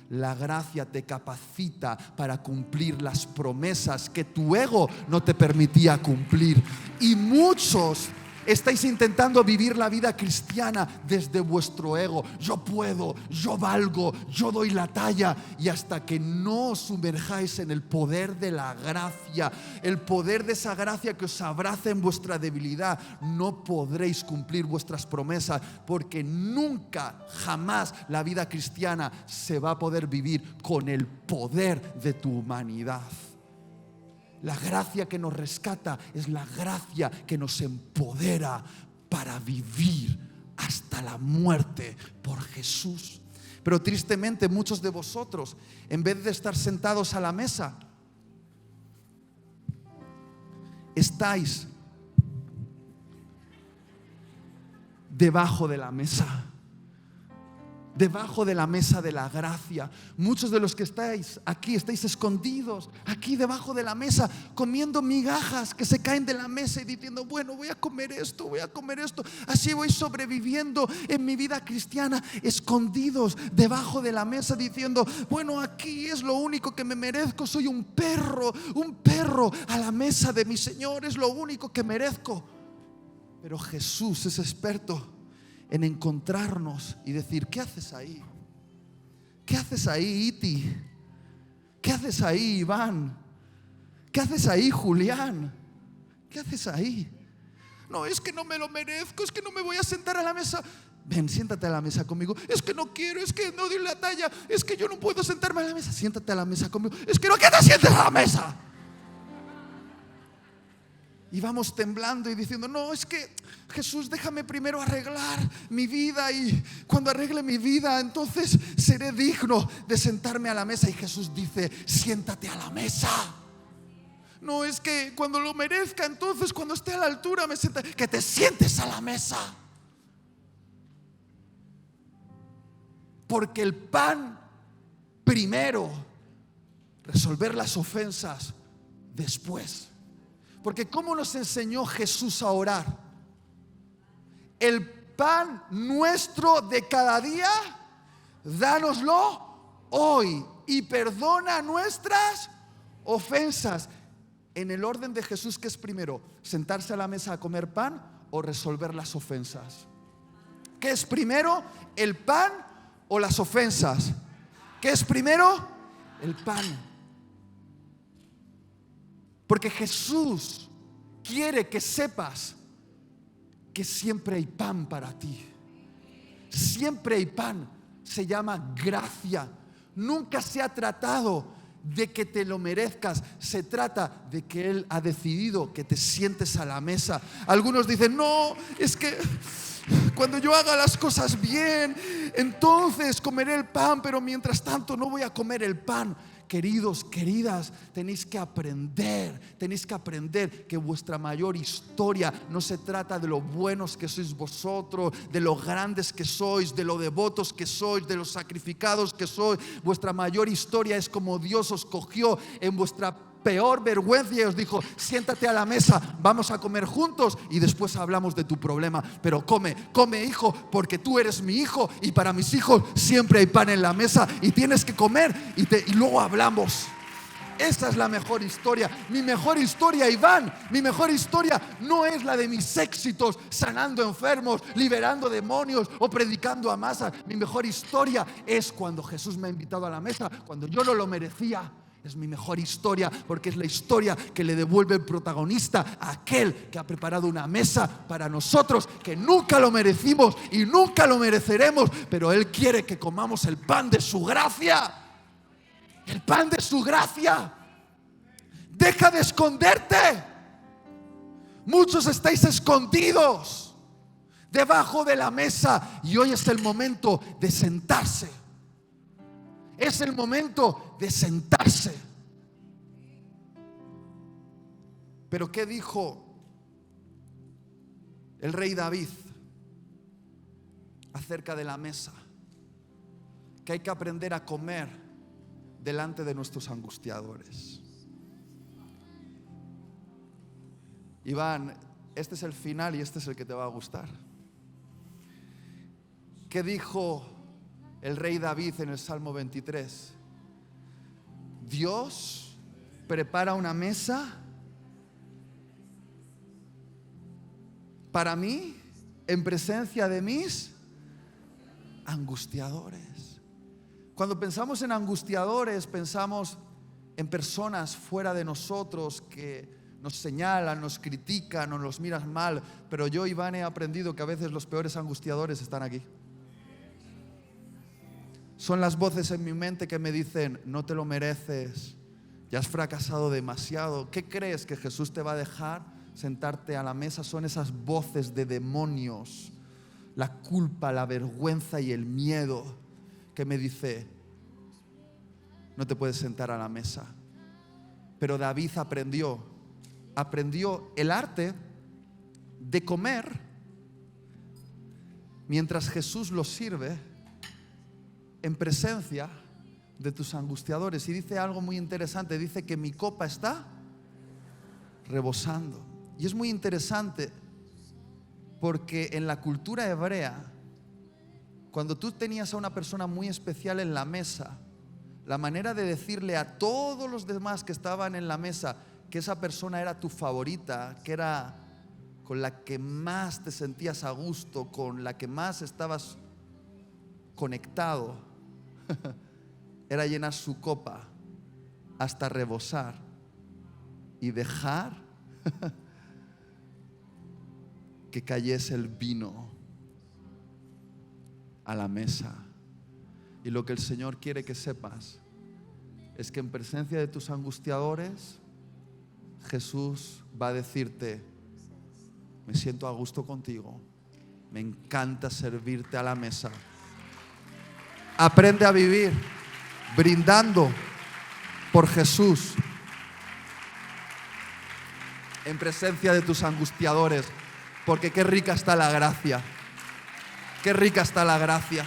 Speaker 1: la gracia te capacita para cumplir las promesas que tu ego no te permitía cumplir. Y muchos estáis intentando vivir la vida cristiana desde vuestro ego. Yo puedo, yo valgo, yo doy la talla. Y hasta que no os sumerjáis en el poder de la gracia, el poder de esa gracia que os abraza en vuestra debilidad, no podréis cumplir vuestras promesas, porque nunca, jamás la vida cristiana se va a poder vivir con el poder de tu humanidad. La gracia que nos rescata es la gracia que nos empodera para vivir hasta la muerte por Jesús. Pero tristemente muchos de vosotros, en vez de estar sentados a la mesa, estáis debajo de la mesa. Debajo de la mesa de la gracia. Muchos de los que estáis aquí, estáis escondidos aquí debajo de la mesa, comiendo migajas que se caen de la mesa y diciendo: bueno, voy a comer esto, voy a comer esto. Así voy sobreviviendo en mi vida cristiana, escondidos debajo de la mesa, diciendo: bueno, aquí es lo único que me merezco. Soy un perro a la mesa de mi Señor, es lo único que merezco. Pero Jesús es experto en encontrarnos y decir: ¿qué haces ahí? ¿Qué haces ahí, Iti? ¿Qué haces ahí, Iván? ¿Qué haces ahí, Julián? ¿Qué haces ahí? No, es que no me lo merezco, es que no me voy a sentar a la mesa. Ven, siéntate a la mesa conmigo. Es que no quiero, es que no doy la talla, es que yo no puedo sentarme a la mesa. Siéntate a la mesa conmigo. Es que no, que te sientes a la mesa. Y vamos temblando y diciendo: no, es que Jesús, déjame primero arreglar mi vida, y cuando arregle mi vida, entonces seré digno de sentarme a la mesa. Y Jesús dice: siéntate a la mesa. No, es que cuando lo merezca, entonces cuando esté a la altura me sentaré. Que te sientes a la mesa. Porque el pan primero, resolver las ofensas después. Porque ¿cómo nos enseñó Jesús a orar? El pan nuestro de cada día, dánoslo hoy, y perdona nuestras ofensas. En el orden de Jesús, ¿qué es primero? ¿Sentarse a la mesa a comer pan o resolver las ofensas? ¿Qué es primero? ¿El pan o las ofensas? ¿Qué es primero? El pan. Porque Jesús quiere que sepas que siempre hay pan para ti. Siempre hay pan. Se llama gracia. Nunca se ha tratado de que te lo merezcas. Se trata de que Él ha decidido que te sientes a la mesa. Algunos dicen: no, es que cuando yo haga las cosas bien, entonces comeré el pan, pero mientras tanto no voy a comer el pan. Queridos, queridas, tenéis que aprender que vuestra mayor historia no se trata de lo buenos que sois vosotros, de lo grandes que sois, de lo devotos que sois, de los sacrificados que sois. Vuestra mayor historia es como Dios os cogió en vuestra peor vergüenza y os dijo: siéntate a la mesa, vamos a comer juntos y después hablamos de tu problema. Pero come, hijo, porque tú eres mi hijo, y para mis hijos siempre hay pan en la mesa y tienes que comer, y luego hablamos. Esa es la mejor historia. Mi mejor historia, Iván, mi mejor historia no es la de mis éxitos sanando enfermos, liberando demonios o predicando a masas. Mi mejor historia es cuando Jesús me ha invitado a la mesa, cuando yo no lo merecía. Es mi mejor historia, porque es la historia que le devuelve el protagonista a aquel que ha preparado una mesa para nosotros, que nunca lo merecimos y nunca lo mereceremos, pero Él quiere que comamos el pan de su gracia. El pan de su gracia. Deja de esconderte. Muchos estáis escondidos debajo de la mesa, y hoy es el momento de sentarse. Es el momento de sentarse. Pero ¿qué dijo el rey David acerca de la mesa? Que hay que aprender a comer delante de nuestros angustiadores. Iván, este es el final y este es el que te va a gustar. ¿Qué dijo el rey David en el Salmo 23? Dios prepara una mesa para mí en presencia de mis angustiadores. Cuando pensamos en angustiadores, pensamos en personas fuera de nosotros que nos señalan, nos critican o nos miran mal. Pero yo, Iván, he aprendido que a veces los peores angustiadores están aquí. Son las voces en mi mente que me dicen: no te lo mereces, ya has fracasado demasiado. ¿Qué crees que Jesús te va a dejar sentarte a la mesa? Son esas voces de demonios, la culpa, la vergüenza y el miedo que me dice: no te puedes sentar a la mesa. Pero David aprendió el arte de comer mientras Jesús lo sirve en presencia de tus angustiadores. Y dice algo muy interesante, dice que mi copa está rebosando. Y es muy interesante porque en la cultura hebrea, cuando tú tenías a una persona muy especial en la mesa, la manera de decirle a todos los demás que estaban en la mesa que esa persona era tu favorita, que era con la que más te sentías a gusto, con la que más estabas conectado, era llenar su copa hasta rebosar y dejar que cayese el vino a la mesa. Y lo que el Señor quiere que sepas es que en presencia de tus angustiadores, Jesús va a decirte: me siento a gusto contigo, me encanta servirte a la mesa. Aprende a vivir brindando por Jesús en presencia de tus angustiadores, porque qué rica está la gracia, qué rica está la gracia,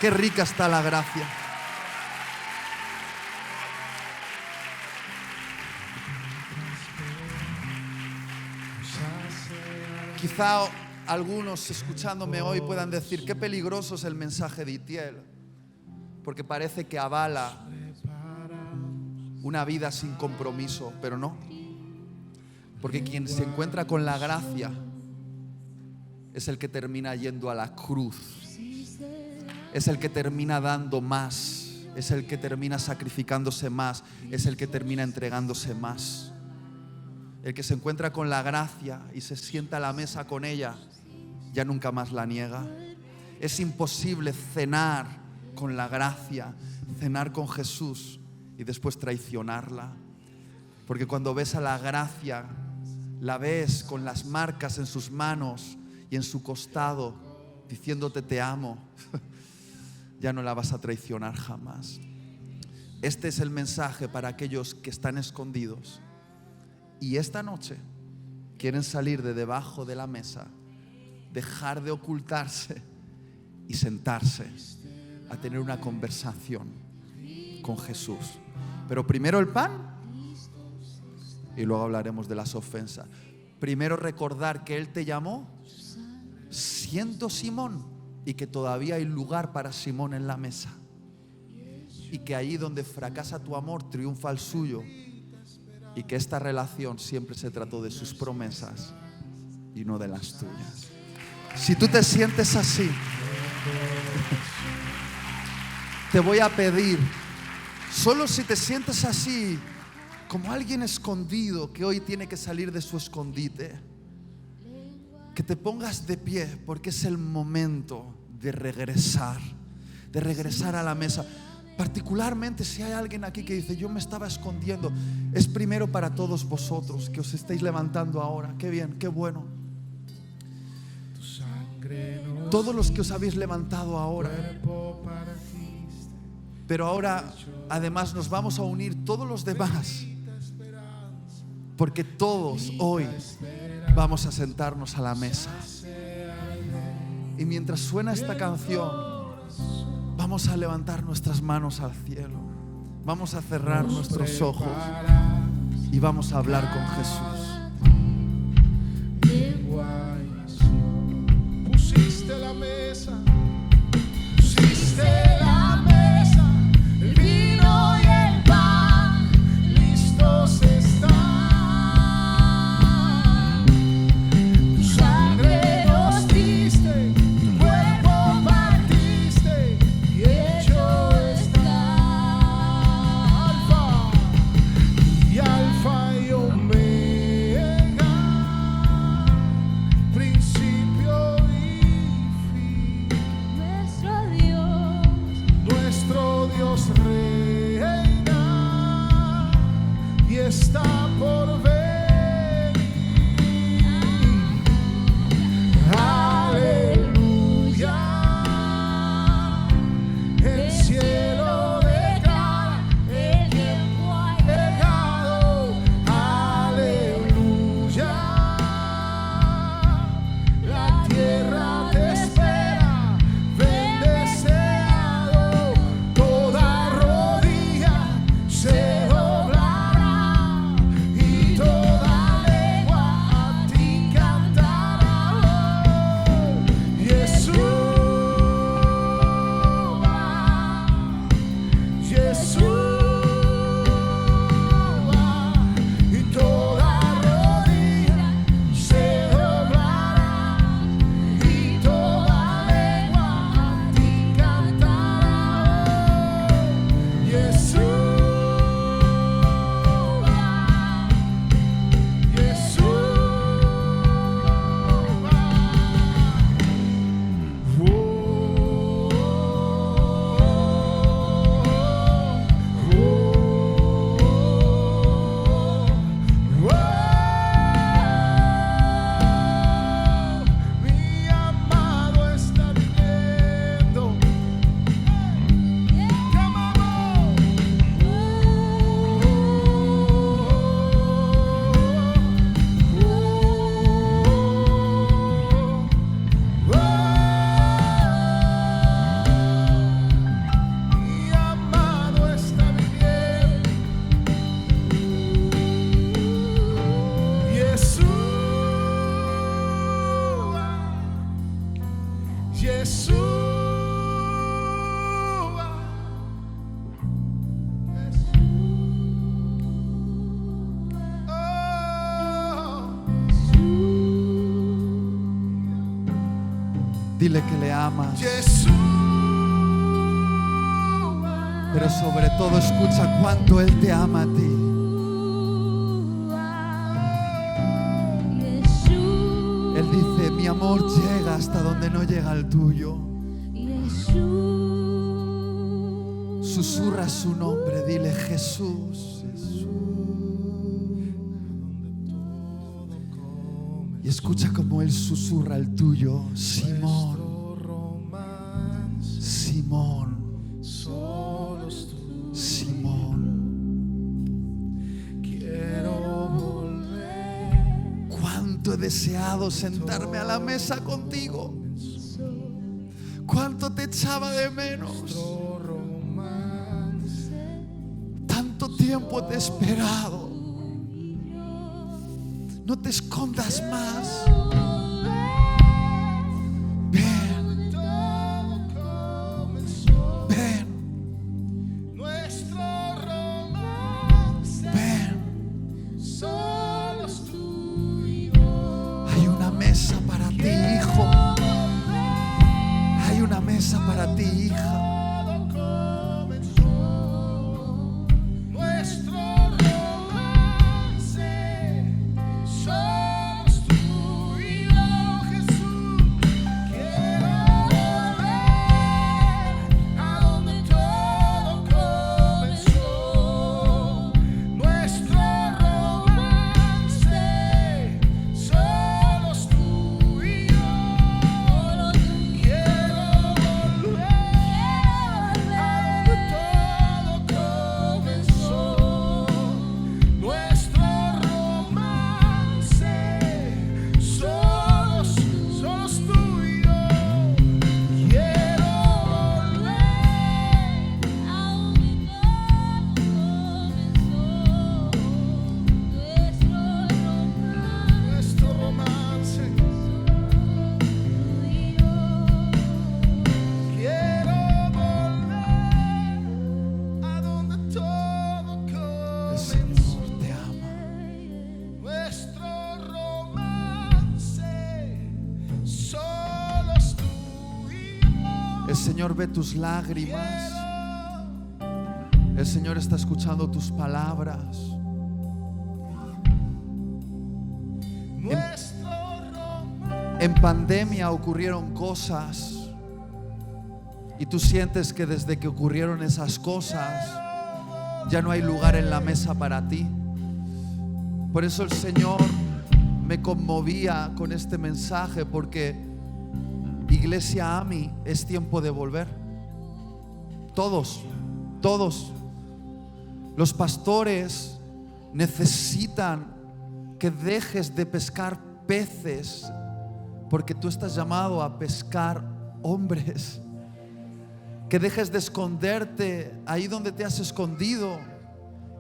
Speaker 1: qué rica está la gracia. Quizá algunos escuchándome hoy puedan decir: qué peligroso es el mensaje de Itiel, porque parece que avala una vida sin compromiso. Pero no, porque quien se encuentra con la gracia es el que termina yendo a la cruz, es el que termina dando más, es el que termina sacrificándose más, es el que termina entregándose más. El que se encuentra con la gracia y se sienta a la mesa con ella, ya nunca más la niega. Es imposible cenar con la gracia, cenar con Jesús y después traicionarla. Porque cuando ves a la gracia, la ves con las marcas en sus manos y en su costado, diciéndote te amo, ya no la vas a traicionar jamás. Este es el mensaje para aquellos que están escondidos y esta noche quieren salir de debajo de la mesa, dejar de ocultarse y sentarse a tener una conversación con Jesús. Pero primero el pan y luego hablaremos de las ofensas. Primero recordar que Él te llamó siendo Simón y que todavía hay lugar para Simón en la mesa, y que allí donde fracasa tu amor triunfa el suyo, y que esta relación siempre se trató de sus promesas y no de las tuyas. Si tú te sientes así, te voy a pedir, solo si te sientes así, como alguien escondido que hoy tiene que salir de su escondite, que te pongas de pie, porque es el momento de regresar a la mesa. Particularmente si hay alguien aquí que dice: yo me estaba escondiendo, es primero para todos vosotros que os estáis levantando ahora. Qué bien, qué bueno. Todos los que os habéis levantado ahora. Pero ahora además nos vamos a unir todos los demás, porque todos hoy vamos a sentarnos a la mesa. Y mientras suena esta canción, vamos a levantar nuestras manos al cielo, vamos a cerrar nuestros ojos y vamos a hablar con Jesús. Dile que le amas. Pero sobre todo escucha cuánto Él te ama a ti. Él dice, mi amor llega hasta donde no llega el tuyo. Susurra su nombre, dile Jesús. Y escucha como Él susurra el tuyo. Simón, Simón, Simón.
Speaker 2: Quiero volver.
Speaker 1: Cuánto he deseado sentarme a la mesa contigo. Cuánto te echaba de menos. Tanto tiempo te he esperado. No te escondas más. Ven. Ven. Ven. Hay una mesa para ti, hijo. Hay una mesa para ti, hija. El Señor ve tus lágrimas. El Señor está escuchando tus palabras. En pandemia ocurrieron cosas y tú sientes que desde que ocurrieron esas cosas ya no hay lugar en la mesa para ti. Por eso el Señor me conmovía con este mensaje, porque Iglesia AMI, es tiempo de volver. Todos los pastores necesitan que dejes de pescar peces, porque tú estás llamado a pescar hombres. Que dejes de esconderte ahí donde te has escondido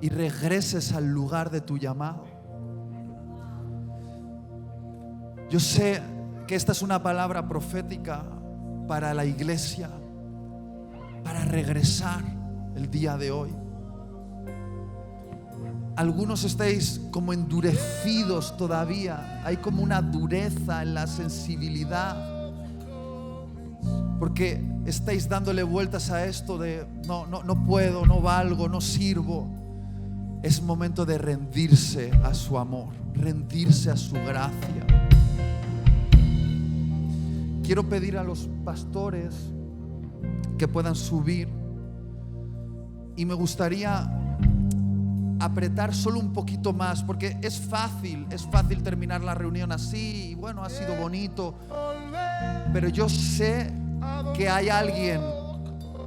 Speaker 1: y regreses al lugar de tu llamado. Yo sé que esta es una palabra profética para la iglesia, para regresar el día de hoy. Algunos estáis como endurecidos todavía. Hay como una dureza en la sensibilidad, porque estáis dándole vueltas a esto de no puedo, no valgo, no sirvo. Es momento de rendirse a su amor, rendirse a su gracia. Quiero pedir a los pastores que puedan subir, y me gustaría apretar solo un poquito más, porque es fácil terminar la reunión así, y bueno, ha sido bonito, pero yo sé que hay alguien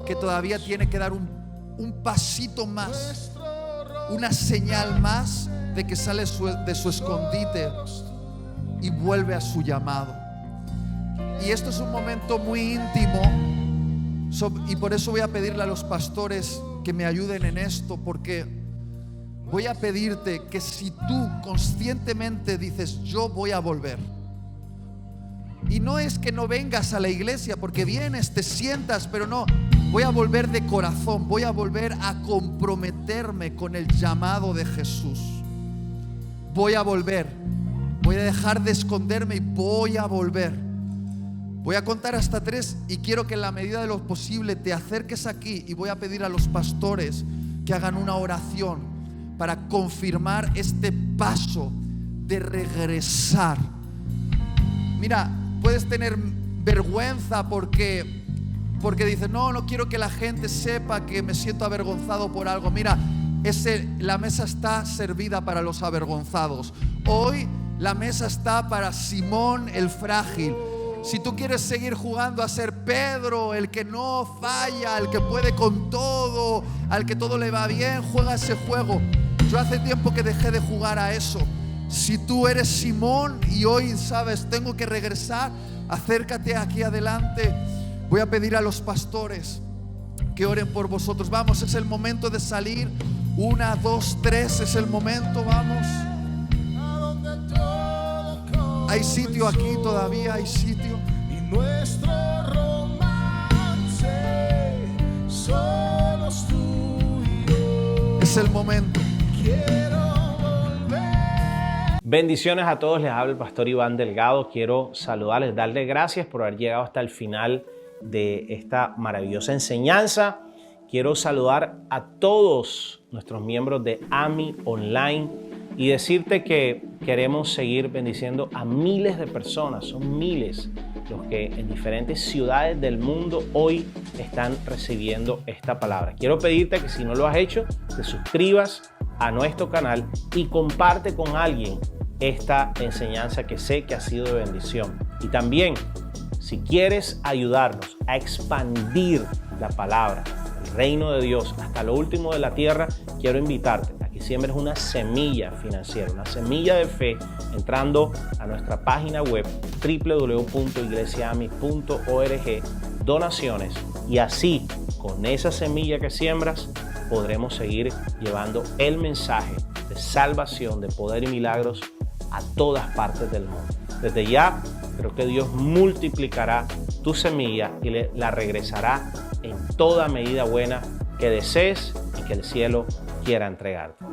Speaker 1: que todavía tiene que dar un pasito más, una señal más de que sale de su escondite y vuelve a su llamado. Y esto es un momento muy íntimo, y por eso voy a pedirle a los pastores que me ayuden en esto, porque voy a pedirte que si tú conscientemente dices yo voy a volver, Y no es que no vengas a la iglesia, porque vienes, te sientas, pero no. Voy a volver de corazón, voy a volver a comprometerme con el llamado de Jesús. Voy a volver, voy a dejar de esconderme y voy a volver. Voy a contar hasta 3 y quiero que en la medida de lo posible te acerques aquí, y voy a pedir a los pastores que hagan una oración para confirmar este paso de regresar. Mira, puedes tener vergüenza porque dices, no quiero que la gente sepa que me siento avergonzado por algo. Mira, la mesa está servida para los avergonzados. Hoy la mesa está para Simón el frágil. Si tú quieres seguir jugando a ser Pedro, el que no falla, el que puede con todo, al que todo le va bien, juega ese juego. Yo hace tiempo que dejé de jugar a eso. Si tú eres Simón y hoy sabes, tengo que regresar, acércate aquí adelante. Voy a pedir a los pastores que oren por vosotros. Vamos, es el momento de salir. 1, 2, 3, es el momento, vamos. Hay sitio aquí todavía, hay sitio.
Speaker 2: Y nuestro romance somos tú y yo.
Speaker 1: Es el momento.
Speaker 2: Quiero volver.
Speaker 3: Bendiciones a todos, les habla el pastor Iván Delgado. Quiero saludarles, darles gracias por haber llegado hasta el final de esta maravillosa enseñanza. Quiero saludar a todos nuestros miembros de AMI Online y decirte que queremos seguir bendiciendo a miles de personas. Son miles los que en diferentes ciudades del mundo hoy están recibiendo esta palabra. Quiero pedirte que si no lo has hecho, te suscribas a nuestro canal y comparte con alguien esta enseñanza que sé que ha sido de bendición. Y también, si quieres ayudarnos a expandir la palabra, el reino de Dios hasta lo último de la tierra, quiero invitarte a que siembres una semilla financiera, una semilla de fe, entrando a nuestra página web www.iglesiaami.org, donaciones, y así con esa semilla que siembras podremos seguir llevando el mensaje de salvación, de poder y milagros a todas partes del mundo. Desde ya, creo que Dios multiplicará tu semilla y la regresará en toda medida buena que desees y que el cielo quiera entregarte.